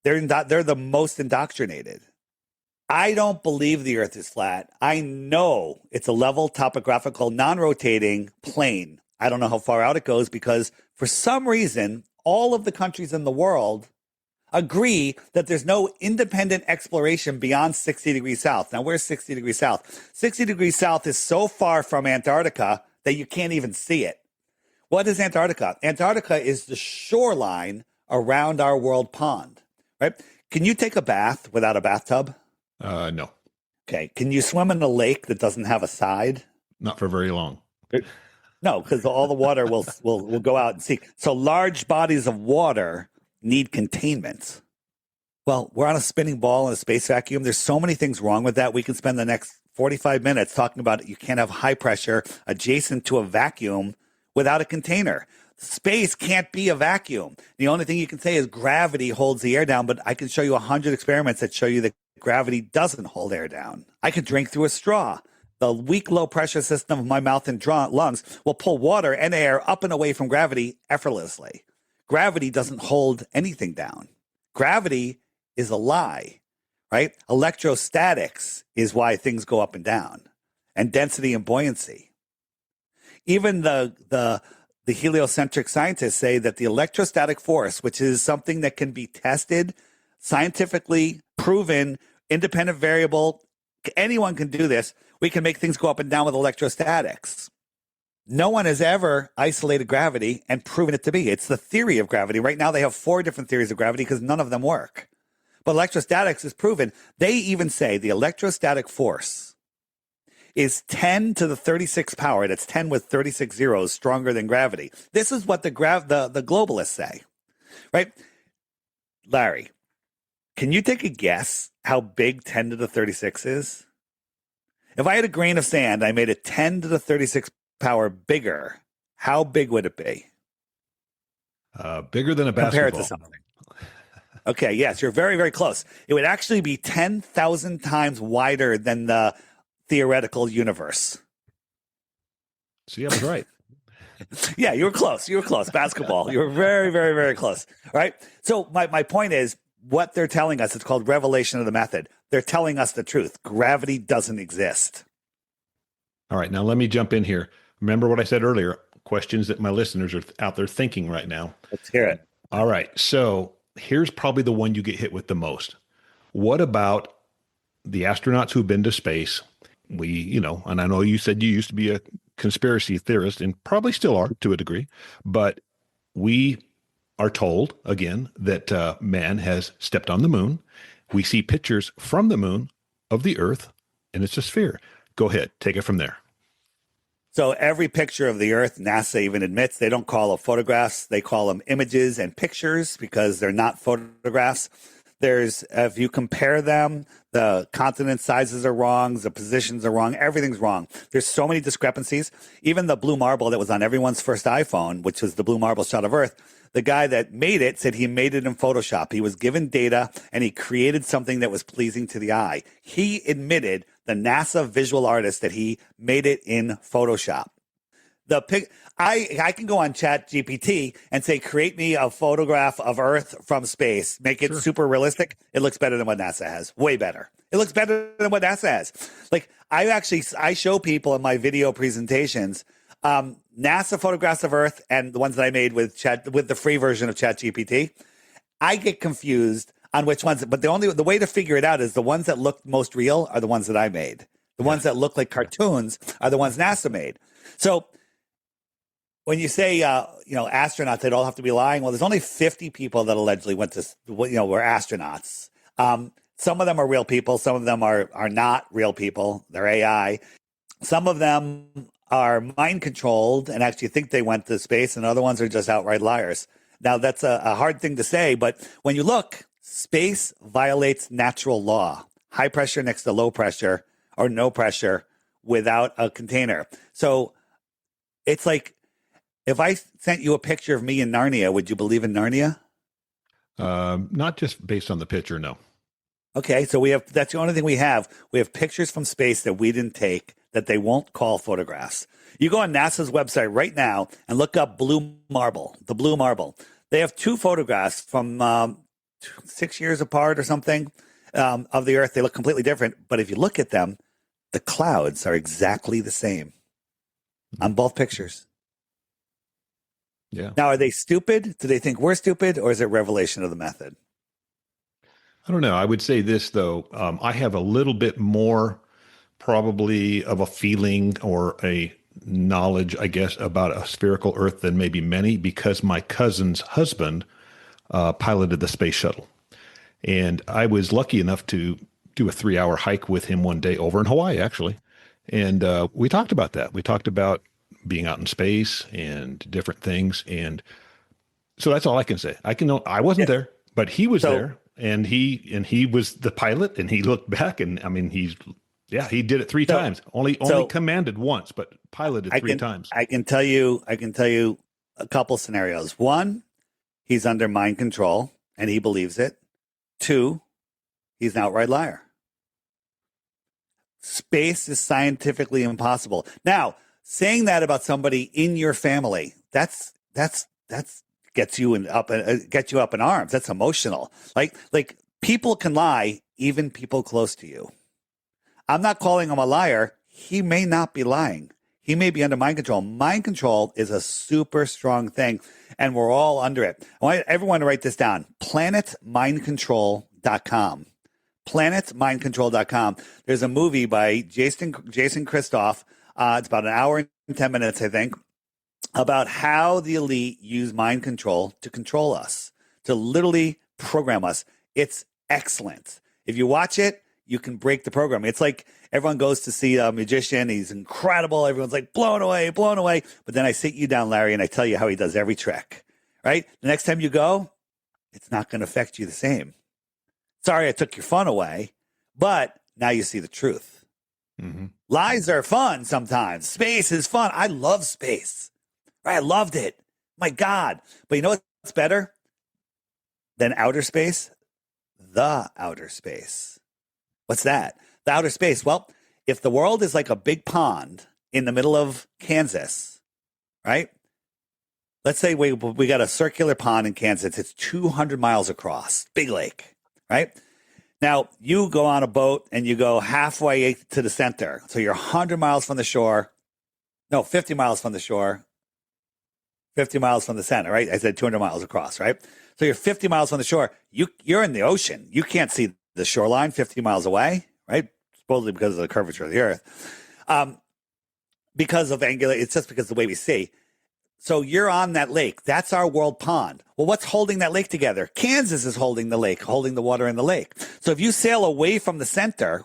They're the most indoctrinated. I don't believe the Earth is flat. I know it's a level, topographical, non-rotating plane. I don't know how far out it goes, because for some reason, all of the countries in the world agree that there's no independent exploration beyond 60 degrees south. Now, where's 60 degrees south? 60 degrees south is so far from Antarctica that you can't even see it. What is Antarctica? Antarctica is the shoreline around our world pond, right? Can you take a bath without a bathtub? No. Okay. Can you swim in a lake that doesn't have a side? Not for very long. No, because all the water will go out and sink. So large bodies of water need containment. Well, we're on a spinning ball in a space vacuum. There's so many things wrong with that. We can spend the next 45 minutes talking about it. You can't have high pressure adjacent to a vacuum without a container. Space can't be a vacuum. The only thing you can say is gravity holds the air down, but I can show you 100 experiments that show you that gravity doesn't hold air down. I can drink through a straw. The weak low pressure system of my mouth and lungs will pull water and air up and away from gravity effortlessly. Gravity doesn't hold anything down. Gravity is a lie, right? Electrostatics is why things go up and down, and density and buoyancy. Even the heliocentric scientists say that the electrostatic force, which is something that can be tested, scientifically proven, independent variable, anyone can do this. We can make things go up and down with electrostatics. No one has ever isolated gravity and proven it to be. It's the theory of gravity. Right now, they have 4 different theories of gravity because none of them work. But electrostatics is proven. They even say the electrostatic force is 10 to the 36 power. That's 10 with 36 zeros, stronger than gravity. This is what the globalists say, right? Larry, can you take a guess how big 10 to the 36 is? If I had a grain of sand, I made it 10 to the 36 power bigger, how big would it be? Bigger than a Compare it basketball. to something. Okay, yes, you're very, very close. It would actually be 10,000 times wider than the theoretical universe. See, I was right. Yeah, you were close. You were close. Basketball. You were very, very, very close. All right. So my point is what they're telling us, it's called revelation of the method. They're telling us the truth. Gravity doesn't exist. All right, now let me jump in here. Remember what I said earlier, questions that my listeners are out there thinking right now. Let's hear it. All right, so here's probably the one you get hit with the most. What about the astronauts who've been to space? And I know you said you used to be a conspiracy theorist and probably still are to a degree, but we are told again that man has stepped on the moon. We see pictures from the moon of the Earth, and it's a sphere. Go ahead, take it from there. So every picture of the Earth, NASA even admits they don't call them photographs. They call them images and pictures because they're not photographs. If you compare them, the continent sizes are wrong, the positions are wrong, everything's wrong. There's so many discrepancies. Even the blue marble that was on everyone's first iPhone, which was the blue marble shot of Earth, the guy that made it said he made it in Photoshop. He was given data and he created something that was pleasing to the eye. He admitted, the NASA visual artist, that he made it in Photoshop. I can go on Chat GPT and say, create me a photograph of Earth from space, make it super realistic. It looks better than what NASA has. Way better. It looks better than what NASA has. Like I show people in my video presentations, NASA photographs of Earth and the ones that I made with the free version of Chat GPT. I get confused on which ones, but the way to figure it out is the ones that look most real are the ones that I made. The ones that look like cartoons are the ones NASA made. So when you say, astronauts, they don't have to be lying. Well, there's only 50 people that allegedly were astronauts. Some of them are real people. Some of them are not real people. They're AI. Some of them are mind controlled and actually think they went to space, and other ones are just outright liars. Now, that's a hard thing to say, but when you look, space violates natural law. High pressure next to low pressure or no pressure without a container. So it's like, if I sent you a picture of me in Narnia, would you believe in Narnia? Not just based on the picture, no. Okay, so that's the only thing we have. We have pictures from space that we didn't take that they won't call photographs. You go on NASA's website right now and look up blue marble, the blue marble. They have two photographs from 6 years apart or something of the Earth. They look completely different. But if you look at them, the clouds are exactly the same on both pictures. Yeah. Now, are they stupid? Do they think we're stupid, or is it revelation of the method? I don't know. I would say this, though. I have a little bit more probably of a feeling or a knowledge, I guess, about a spherical Earth than maybe many, because my cousin's husband piloted the space shuttle. And I was lucky enough to do a 3-hour hike with him one day over in Hawaii, actually. And we talked about that. We talked about being out in space and different things. And so that's all I can say. I wasn't there, but he was there, and he was the pilot, and he looked back, and I mean, he did it 3 times. Only commanded once, but piloted 3 times. I can tell you a couple scenarios. One, he's under mind control and he believes it. 2, he's an outright liar. Space is scientifically impossible. Now, saying that about somebody in your family, that's gets you up in arms. That's emotional. Like people can lie, even people close to you. I'm not calling him a liar. He may not be lying. He may be under mind control. Mind control is a super strong thing, and we're all under it. I want everyone to write this down. PlanetMindControl.com. PlanetMindControl.com. There's a movie by Jason Christoff. It's about an hour and 10 minutes, I think, about how the elite use mind control to control us, to literally program us. It's excellent. If you watch it, you can break the program. It's like everyone goes to see a magician. He's incredible. Everyone's like blown away, blown away. But then I sit you down, Larry, and I tell you how he does every trick, right? The next time you go, it's not going to affect you the same. Sorry, I took your fun away, but now you see the truth. Mm-hmm. Lies are fun sometimes. Space is fun. I love space. Right? I loved it. My God. But you know what's better than outer space? The outer space. What's that? The outer space. Well, if the world is like a big pond in the middle of Kansas, right? Let's say we got a circular pond in Kansas. It's 200 miles across. Big lake, right? Now, you go on a boat and you go halfway to the center. So you're 100 miles from the shore. No, 50 miles from the shore. 50 miles from the center, right? I said 200 miles across, right? So you're 50 miles from the shore. You're in the ocean. You can't see the shoreline 50 miles away, right? Supposedly because of the curvature of the earth. Because of angular, it's just because of the way we see. So you're on that lake. That's our world pond. Well, what's holding that lake together? Kansas is holding the lake, holding the water in the lake. So if you sail away from the center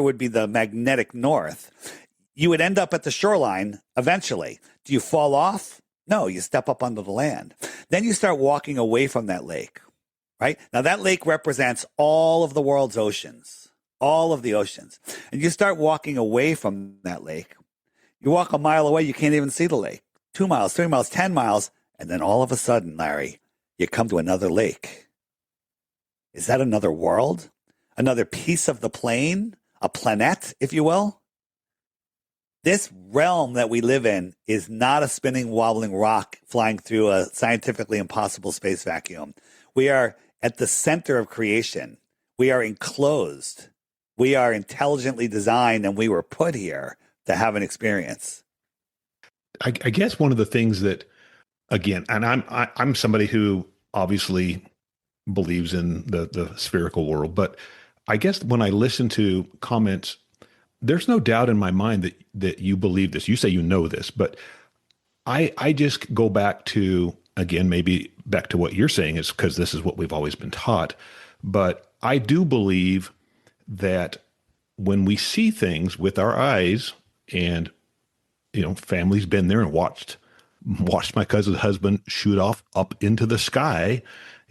would be the magnetic north. You would end up at the shoreline eventually. Do you fall off? No, you step up onto the land. Then you start walking away from that lake, right? Now that lake represents all of the world's oceans, all of the oceans. And you start walking away from that lake. You walk a mile away, you can't even see the lake. 2 miles, 3 miles, 10 miles. And then all of a sudden, Larry, you come to another lake. Is that another world? Another piece of the plane? A planet, if you will? This realm that we live in is not a spinning, wobbling rock flying through a scientifically impossible space vacuum. We are at the center of creation. We are enclosed. We are intelligently designed, and we were put here to have an experience. I guess one of the things that, again, and I'm somebody who obviously believes in the spherical world, but I guess when I listen to comments, there's no doubt in my mind that you believe this. You say you know this, but I just go back to, again, maybe back to what you're saying is because this is what we've always been taught. But I do believe that when we see things with our eyes, and family's been there and watched my cousin's husband shoot off up into the sky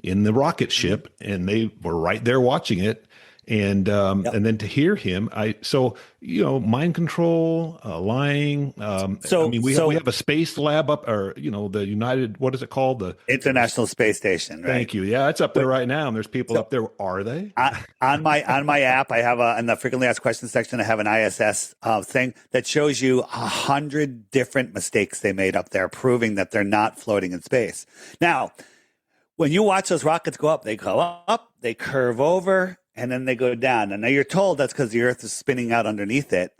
in the rocket ship, and they were right there watching it. And and then to hear him, mind control, lying. We have a space lab up, or the United, what is it called? The International Space Station. Right? Thank you. Yeah, it's up there right now, and there's people up there. Are they? On my app, I have in the frequently asked questions section, I have an ISS thing that shows you 100 different mistakes they made up there, proving that they're not floating in space. Now, when you watch those rockets go up, they curve over, and then they go down. And now you're told that's because the Earth is spinning out underneath it,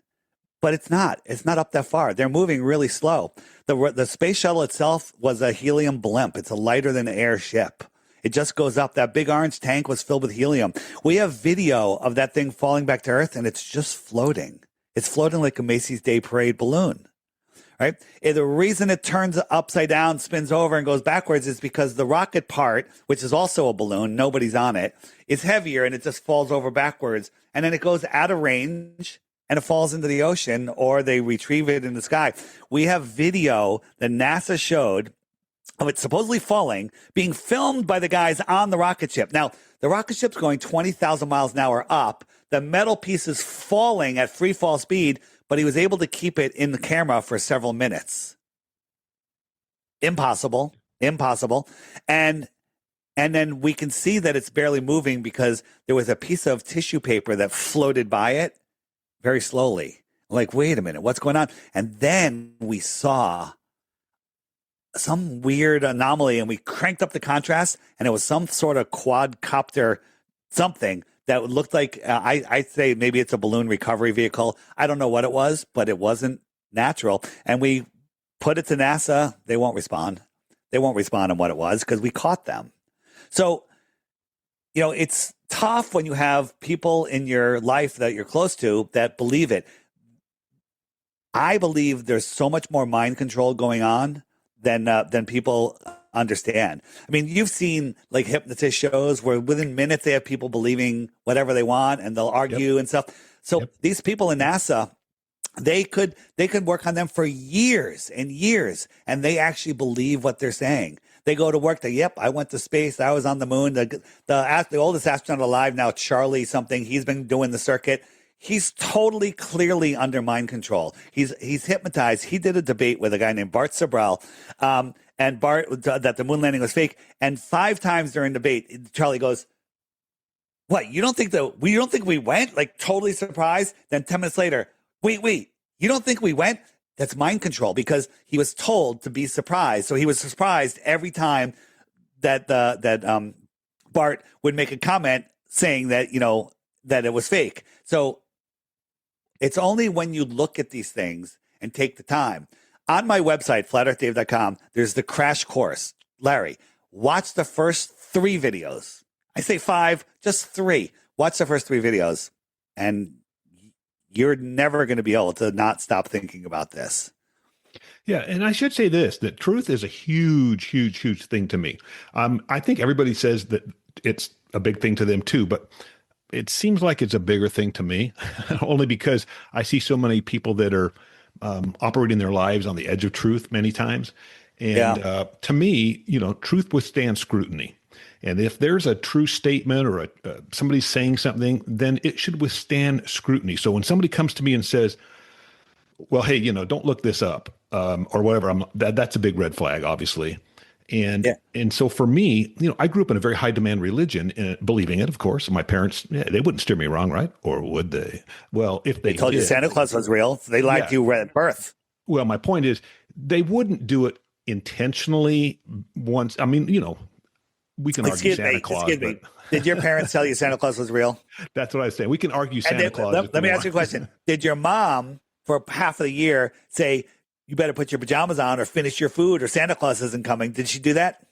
but it's not. It's not up that far. They're moving really slow. The space shuttle itself was a helium blimp. It's a lighter than air ship. It just goes up. That big orange tank was filled with helium. We have video of that thing falling back to Earth, and it's just floating. It's floating like a Macy's Day Parade balloon. Right? And the reason it turns upside down, spins over, and goes backwards is because the rocket part, which is also a balloon, nobody's on it, is heavier, and it just falls over backwards. And then it goes out of range, and it falls into the ocean, or they retrieve it in the sky. We have video that NASA showed of it supposedly falling, being filmed by the guys on the rocket ship. Now, the rocket ship's going 20,000 miles an hour up. The metal piece is falling at free fall speed, but he was able to keep it in the camera for several minutes. Impossible. And then we can see that it's barely moving because there was a piece of tissue paper that floated by it very slowly. Like, wait a minute, what's going on? And then we saw some weird anomaly, and we cranked up the contrast, and it was some sort of quadcopter something that looked like, I'd say maybe it's a balloon recovery vehicle. I don't know what it was, but it wasn't natural. And we put it to NASA. They won't respond. They won't respond on what it was because we caught them. So, it's tough when you have people in your life that you're close to that believe it. I believe there's so much more mind control going on than people understand. I mean, you've seen like hypnotist shows where within minutes they have people believing whatever they want and they'll argue and stuff. So these people in NASA, they could work on them for years and years, and they actually believe what they're saying. They go to work. Yep, I went to space. I was on the moon. The oldest astronaut alive now, Charlie something. He's been doing the circuit. He's totally, clearly under mind control. He's hypnotized. He did a debate with a guy named Bart Sobral, and Bart that the moon landing was fake. And 5 times during debate, Charlie goes, "What? You don't think we went?" Like totally surprised. Then 10 minutes later, wait, you don't think we went? That's mind control, because he was told to be surprised. So he was surprised every time that Bart would make a comment saying that, that it was fake. So it's only when you look at these things and take the time. On my website, flatearthdave.com, there's the crash course. Larry, watch the first 3 videos. I say 5, just 3. Watch the first 3 videos, and you're never going to be able to not stop thinking about this. Yeah, and I should say this, that truth is a huge, huge, huge thing to me. I think everybody says that it's a big thing to them too, but it seems like it's a bigger thing to me, only because I see so many people that are operating their lives on the edge of truth many times. And to me, truth withstands scrutiny. And if there's a true statement or somebody's saying something, then it should withstand scrutiny. So when somebody comes to me and says, well, hey, don't look this up or whatever, that's a big red flag, obviously. And so for me, I grew up in a very high demand religion, believing it, of course. My parents, they wouldn't steer me wrong, right? Or would they? Well, if they told did, you Santa Claus was real, they lied to you at birth. Well, my point is, they wouldn't do it intentionally once. I mean, we can argue Santa Claus. Excuse me. Did your parents tell you Santa Claus was real? That's what I say. We can argue Santa Claus. Let me ask you a question. Did your mom, for half of the year, say, you better put your pajamas on or finish your food or Santa Claus isn't coming? Did she do that?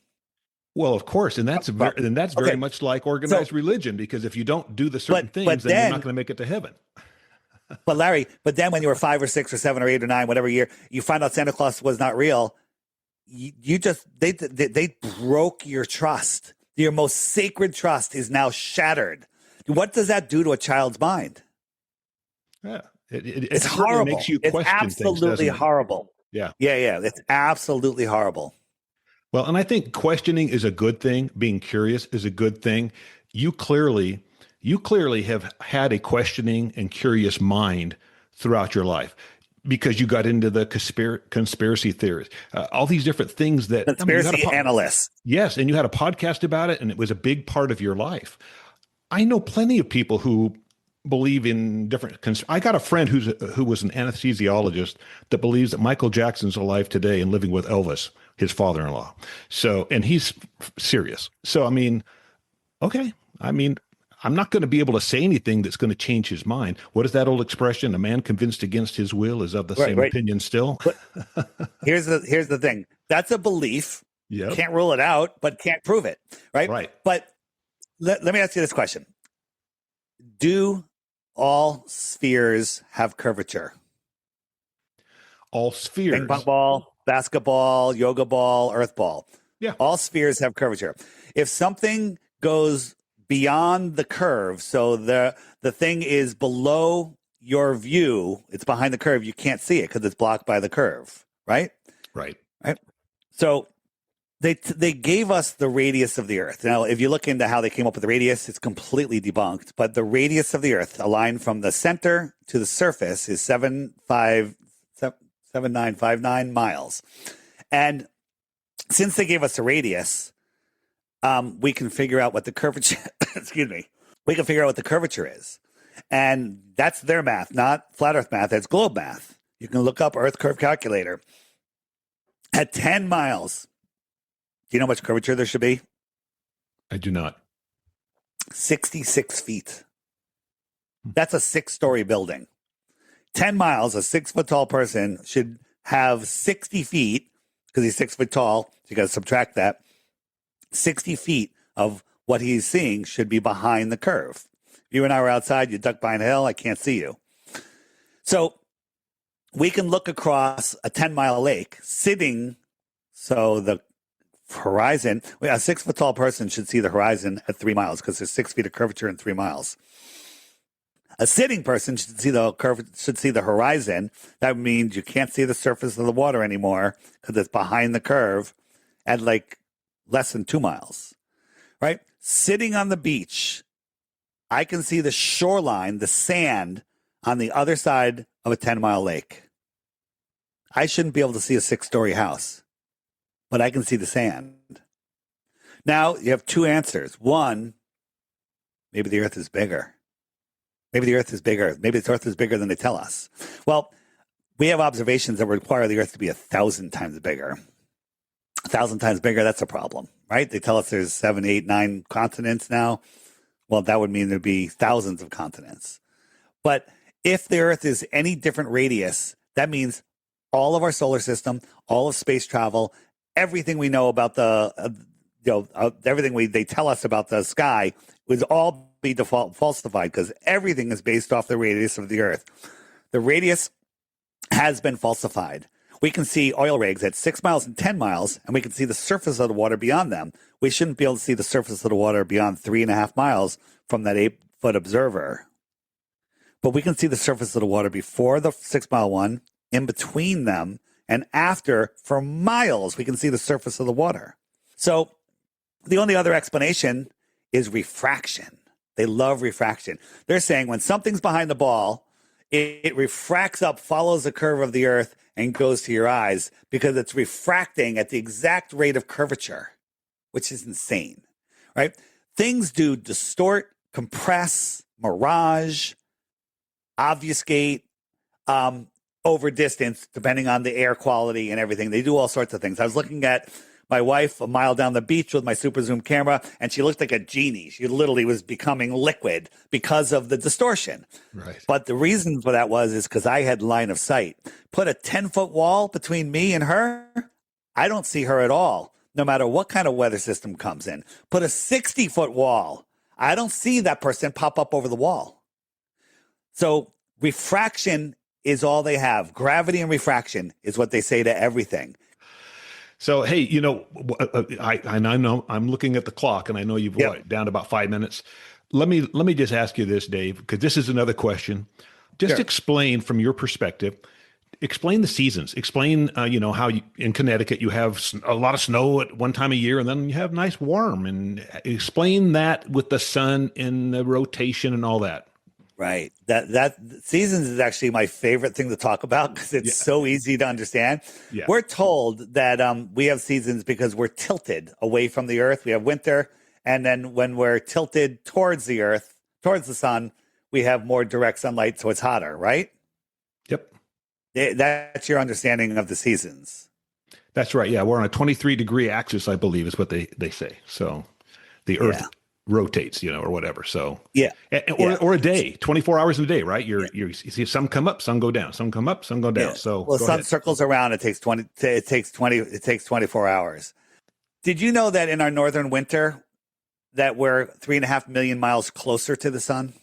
Well, of course. And that's very much like organized religion, because if you don't do the certain things, then you're not going to make it to heaven. But Larry, then when you were 5 or 6 or 7 or 8 or 9, whatever year, you find out Santa Claus was not real. They broke your trust. Your most sacred trust is now shattered. What does that do to a child's mind? Yeah, it's horrible. Makes you question it's absolutely things, horrible. Yeah. It's absolutely horrible. Well, and I think questioning is a good thing. Being curious is a good thing. You clearly have had a questioning and curious mind throughout your life, because you got into the conspiracy theories, all these different things that conspiracy analysts. Yes, and you had a podcast about it, and it was a big part of your life. I know plenty of people who believe in different. I got a friend who was an anesthesiologist that believes that Michael Jackson's alive today and living with Elvis, his father-in-law. So, and he's serious. So, I mean, okay. I mean, I'm not going to be able to say anything that's going to change his mind. What is that old expression? A man convinced against his will is of the same opinion still. Here's the thing. That's a belief. Yep. Can't rule it out, but can't prove it. Right. Right. But let me ask you this question. Do all spheres have curvature? All spheres. Ping pong ball, basketball, yoga ball, earth ball. Yeah. All spheres have curvature. If something goes beyond the curve, so the thing is below your view, it's behind the curve, you can't see it because it's blocked by the curve, right? Right. So they gave us the radius of the Earth. Now, if you look into how they came up with the radius, it's completely debunked. But the radius of the Earth, a line from the center to the surface, is 7959 miles. And since they gave us the radius, we can figure out what the curvature, we can figure out what the curvature is. And that's their math, not flat Earth math. That's globe math. You can look up Earth Curve Calculator. At 10 miles, do you know how much curvature there should be? I do not. 66 feet. That's a 6-story building. 10 miles, a 6-foot tall person should have 60 feet, because he's 6 foot tall. So you got to subtract that. 60 feet of what he's seeing should be behind the curve. You and I were outside, you duck behind a hill, I can't see you. So we can look across a 10-mile lake sitting, so the horizon. A 6 foot tall person should see the horizon at 3 miles because there's 6 feet of curvature in 3 miles. A sitting person should see the horizon. That means you can't see the surface of the water anymore because it's behind the curve at like less than 2 miles, right? Sitting on the beach, I can see the shoreline, the sand on the other side of a 10-mile lake. I shouldn't be able to see a 6-story house, but I can see the sand. Now you have 2 answers. One, maybe the earth is bigger. Maybe the earth is bigger. Maybe the earth is bigger than they tell us. Well, we have observations that require the earth to be 1,000 times bigger. 1,000 times bigger, that's a problem, right? They tell us there's 7, 8, 9 continents now. Well, that would mean there'd be thousands of continents. But if the earth is any different radius, that means all of our solar system, all of space travel, everything we know about everything they tell us about the sky would all be falsified because everything is based off the radius of the earth. The radius has been falsified. We can see oil rigs at 6 miles and 10 miles, and we can see the surface of the water beyond them. We shouldn't be able to see the surface of the water beyond 3.5 miles from that 8-foot observer. But we can see the surface of the water before the 6-mile one, in between them, and after for miles, we can see the surface of the water. So the only other explanation is refraction. They love refraction. They're saying when something's behind the ball, it refracts up, follows the curve of the earth, and goes to your eyes because it's refracting at the exact rate of curvature, which is insane, right? Things do distort, compress, mirage, obfuscate, over distance, depending on the air quality and everything. They do all sorts of things. I was looking at my wife a mile down the beach with my super zoom camera, and she looked like a genie. She literally was becoming liquid because of the distortion. Right. But the reason for that is because I had line of sight. Put a 10-foot wall between me and her, I don't see her at all, no matter what kind of weather system comes in. Put a 60-foot wall, I don't see that person pop up over the wall. So refraction is all they have. Gravity and refraction is what they say to everything. So, hey, I know I'm looking at the clock, and I know you've down to about 5 minutes. Let me just ask you this, Dave, because this is another question. Just explain from your perspective. Explain the seasons. Explain, how in Connecticut you have a lot of snow at one time of year, and then you have nice warm. And explain that with the sun and the rotation and all that. Right. That seasons is actually my favorite thing to talk about because it's so easy to understand. Yeah. We're told that we have seasons because we're tilted away from the earth. We have winter. And then when we're tilted towards the earth, towards the sun, we have more direct sunlight. So it's hotter, right? Yep. That's your understanding of the seasons. That's right. Yeah. We're on a 23-degree axis, I believe is what they say. So the earth rotates, or whatever. So or a day, 24 hours in a day, right? You see some come up, some go down, some come up, some go down. Yeah. So the sun circles around. It takes 24 hours. Did you know that in our northern winter that we're 3.5 million miles closer to the sun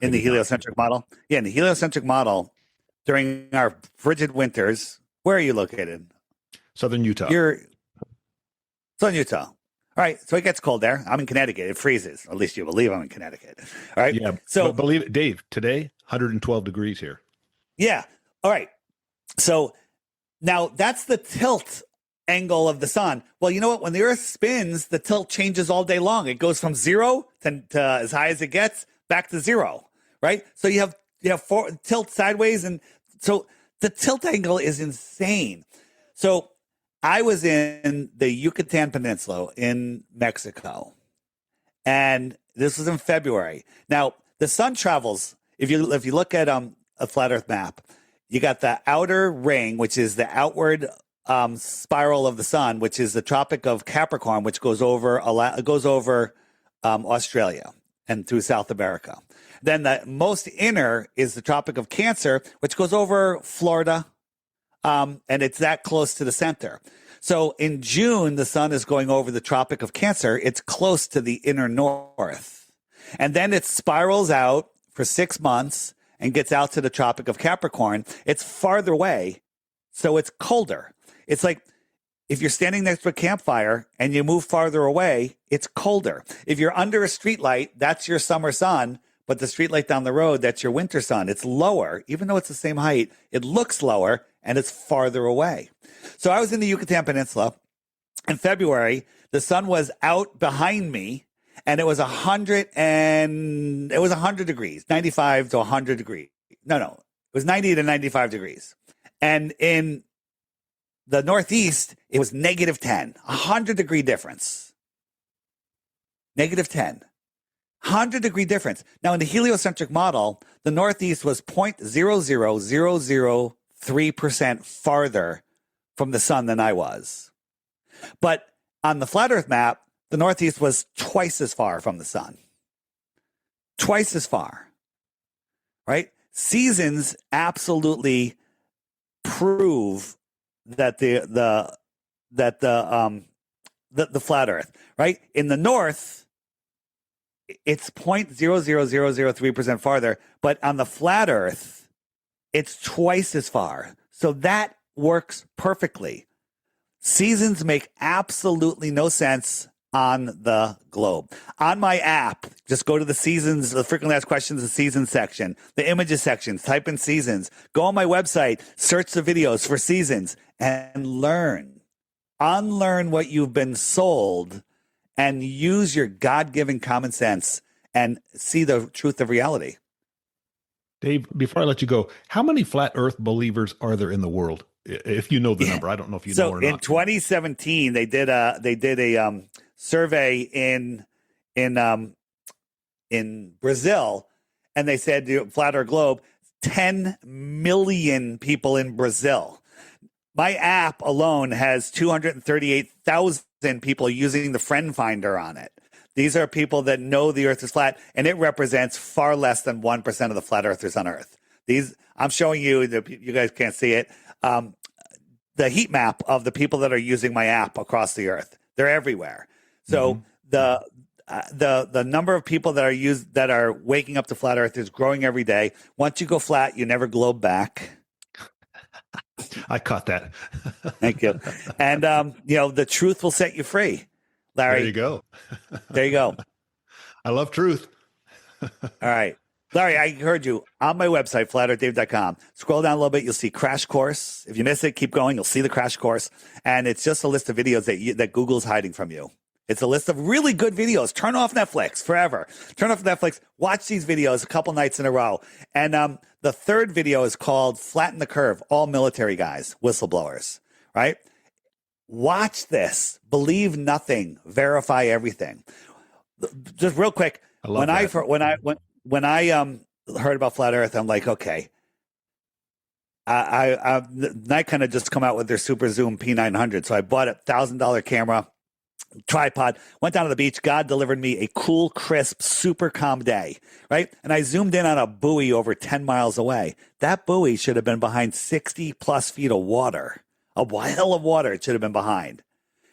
in the heliocentric model? Yeah, in the heliocentric model, during our frigid winters, where are you located? Southern Utah. You're Southern Utah. All right, so it gets cold there. I'm in Connecticut. It freezes. At least you believe I'm in Connecticut. All right. Yeah. So believe it, Dave. Today, 112 degrees here. Yeah. All right. So now that's the tilt angle of the sun. Well, you know what? When the Earth spins, the tilt changes all day long. It goes from 0 to as high as it gets back to 0. Right. So you have tilt sideways, and so the tilt angle is insane. So I was in the Yucatan Peninsula in Mexico, and this was in February. Now, the sun travels, if you look at a flat Earth map, you got the outer ring, which is the outward spiral of the sun, which is the Tropic of Capricorn, which goes over Australia and through South America. Then the most inner is the Tropic of Cancer, which goes over Florida, and it's that close to the center. So in June, the sun is going over the Tropic of Cancer. It's close to the inner north. And then it spirals out for 6 months and gets out to the Tropic of Capricorn. It's farther away, so it's colder. It's like if you're standing next to a campfire and you move farther away, it's colder. If you're under a streetlight, that's your summer sun, but the streetlight down the road, that's your winter sun. It's lower, even though it's the same height, it looks lower and it's farther away. So I was in the Yucatan Peninsula in February. The sun was out behind me and it was 100 degrees, 95 to 100 degrees. No, it was 90 to 95 degrees. And in the Northeast, it was negative 10, 100-degree difference. Negative 10, 100-degree difference. Now, in the heliocentric model, the Northeast was 0.00003% farther from the sun than I was. But on the flat Earth map, the Northeast was twice as far from the sun. Twice as far, right? Seasons absolutely prove that the flat Earth, right? In the North, it's 0.00003% farther, but on the flat Earth, it's twice as far. So that works perfectly. Seasons make absolutely no sense on the globe. On my app, just go to the seasons, the frequently asked questions, the seasons section, the images section, type in seasons, go on my website, search the videos for seasons and learn. Unlearn what you've been sold and use your God-given common sense and see the truth of reality. Dave, before I let you go, how many flat Earth believers are there in the world? If you know the number, I don't know if you know or not. So in 2017, they did a survey in Brazil, and they said flat Earth globe, 10 million people in Brazil. My app alone has 238,000 people using the friend finder on it. These are people that know the Earth is flat, and it represents far less than 1% of the flat Earthers on Earth. I'm showing you, you guys can't see it, the heat map of the people that are using my app across the Earth. They're everywhere. So the number of people that are waking up to flat Earth is growing every day. Once you go flat, you never globe back. I caught that. Thank you. And the truth will set you free, Larry. There you go. There you go. I love truth. All right. Larry, I heard you on my website, flatearthdave.com. Scroll down a little bit. You'll see crash course. If you miss it, keep going. You'll see the crash course. And it's just a list of videos that Google's hiding from you. It's a list of really good videos. Turn off Netflix forever. Turn off Netflix. Watch these videos a couple nights in a row. And the third video is called Flatten the Curve, all military guys, whistleblowers, right? Watch this. Believe nothing. Verify everything. Just real quick. When I heard about flat Earth, I'm like, okay. I kind of just come out with their Super Zoom P900. So I bought a $1,000 camera, tripod, went down to the beach. God delivered me a cool, crisp, super calm day, right? And I zoomed in on a buoy over 10 miles away. That buoy should have been behind 60 plus feet of water, a whale of water it should have been behind.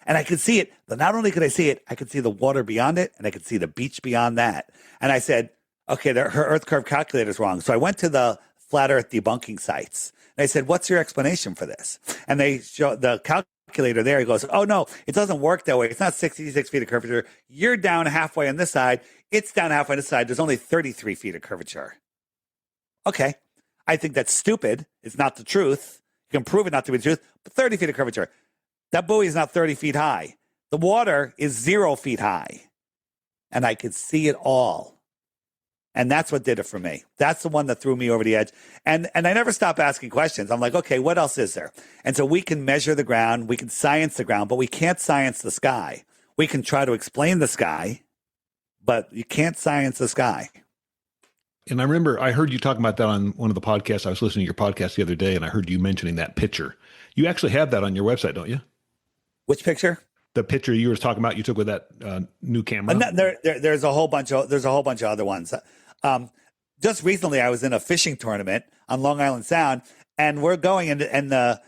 And I could see it, but not only could I see it, I could see the water beyond it, and I could see the beach beyond that. And I said, okay, her Earth curve calculator is wrong. So I went to the flat Earth debunking sites. And I said, what's your explanation for this? And they show the calculator there. He goes, oh, no, it doesn't work that way. It's not 66 feet of curvature. You're down halfway on this side. It's down halfway on this side. There's only 33 feet of curvature. Okay. I think that's stupid. It's not the truth. You can prove it not to be the truth, but 30 feet of curvature. That buoy is not 30 feet high. The water is 0 feet high. And I could see it all. And that's what did it for me. That's the one that threw me over the edge. And I never stop asking questions. I'm like, okay, what else is there? And so we can measure the ground. We can science the ground, but we can't science the sky. We can try to explain the sky, but you can't science the sky. And I remember I heard you talking about that on one of the podcasts. I was listening to your podcast the other day, and I heard you mentioning that picture. You actually have that on your website, don't you? Which picture? The picture you were talking about, you took with that new camera. There's a whole bunch of other ones. Just recently, I was in a fishing tournament on Long Island Sound, and we're going, and the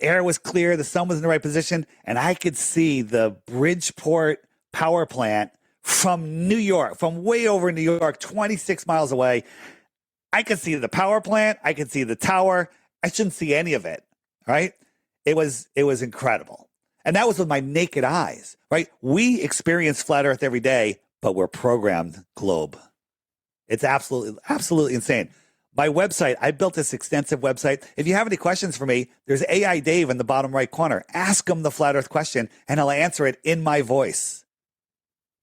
air was clear, the sun was in the right position, and I could see the Bridgeport power plant from New York, from way over in New York, 26 miles away. I could see the power plant, I could see the tower. I shouldn't see any of it, right? It was incredible. And that was with my naked eyes, right? We experience flat Earth every day, but we're programmed globe. It's absolutely insane. My website, I built this extensive website. If you have any questions for me, there's AI Dave in the bottom right corner. Ask him the flat Earth question, and I'll answer it in my voice.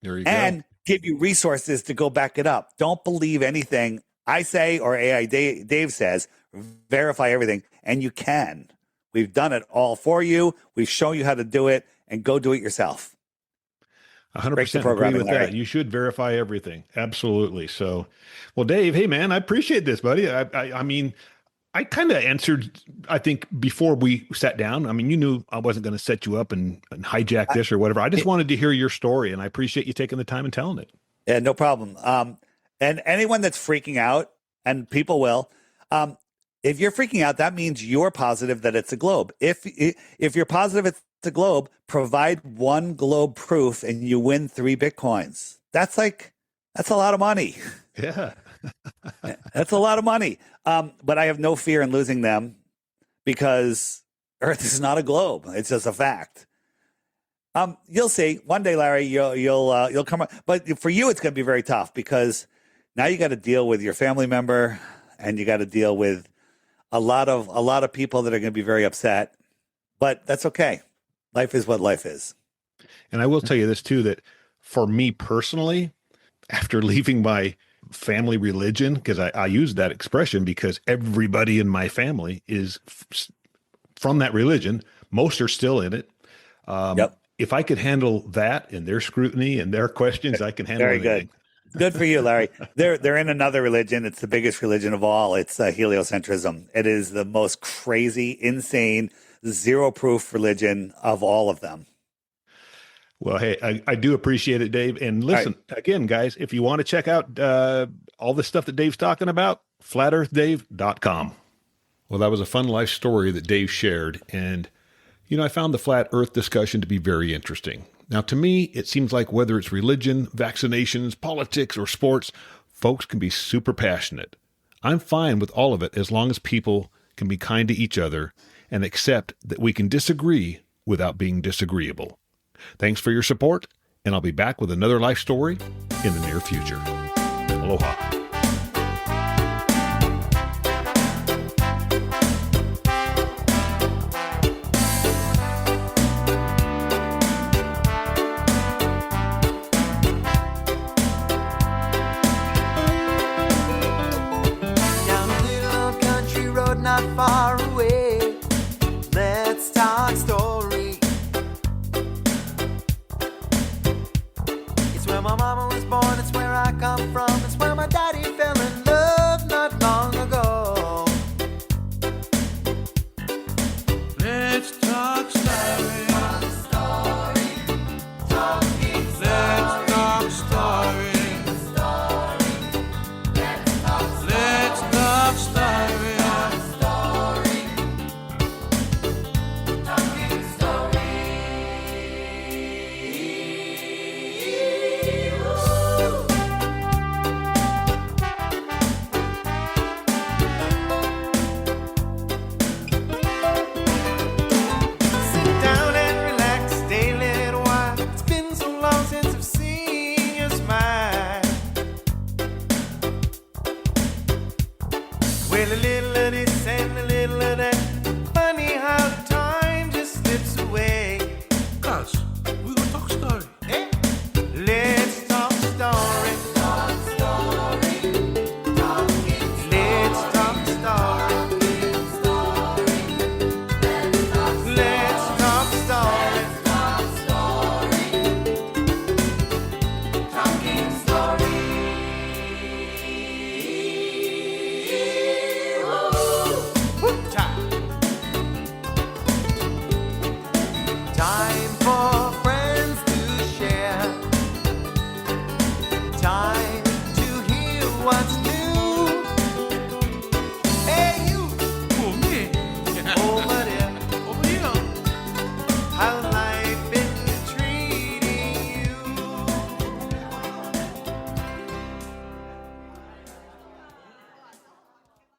There you And go. give you resources to go back it up. Don't believe anything I say or AI Dave says. Verify everything, and you can. We've done it all for you. We've shown you how to do it, and go do it yourself. 100% agree with that. You should verify everything. Absolutely. So, well, Dave, hey man, I appreciate this, buddy. I mean, I kind of answered, I think, before we sat down. I mean, you knew I wasn't going to set you up and hijack this or whatever. I just wanted to hear your story, and I appreciate you taking the time and telling it. Yeah, no problem. And anyone that's freaking out, and people will, if you're freaking out, that means you're positive that it's a globe. If you're positive it's a globe, provide one globe proof, and you win 3 Bitcoins. That's a lot of money. Yeah. That's a lot of money. But I have no fear in losing them because Earth is not a globe. It's just a fact. You'll see one day, Larry. You'll come up, but for you, it's going to be very tough because now you got to deal with your family member, and you got to deal with a lot of people that are going to be very upset. But that's okay. Life is what life is. And I will tell you this too, that for me personally, after leaving my family religion, because I use that expression because everybody in my family is from that religion. Most are still in it. Yep. If I could handle that and their scrutiny and their questions, I can handle anything. Good for you, Larry. They're in another religion. It's the biggest religion of all. It's heliocentrism. It is the most crazy, insane, zero proof religion of all of them. Well, hey, I do appreciate it, Dave. And listen, again, guys, if you want to check out all the stuff that Dave's talking about, flatearthdave.com. Well, that was a fun life story that Dave shared. And, you know, I found the flat earth discussion to be very interesting. Now, to me, it seems like whether it's religion, vaccinations, politics, or sports, folks can be super passionate. I'm fine with all of it as long as people can be kind to each other and accept that we can disagree without being disagreeable. Thanks for your support, and I'll be back with another life story in the near future. Aloha. Down a little old country road not far away. Let's talk stories.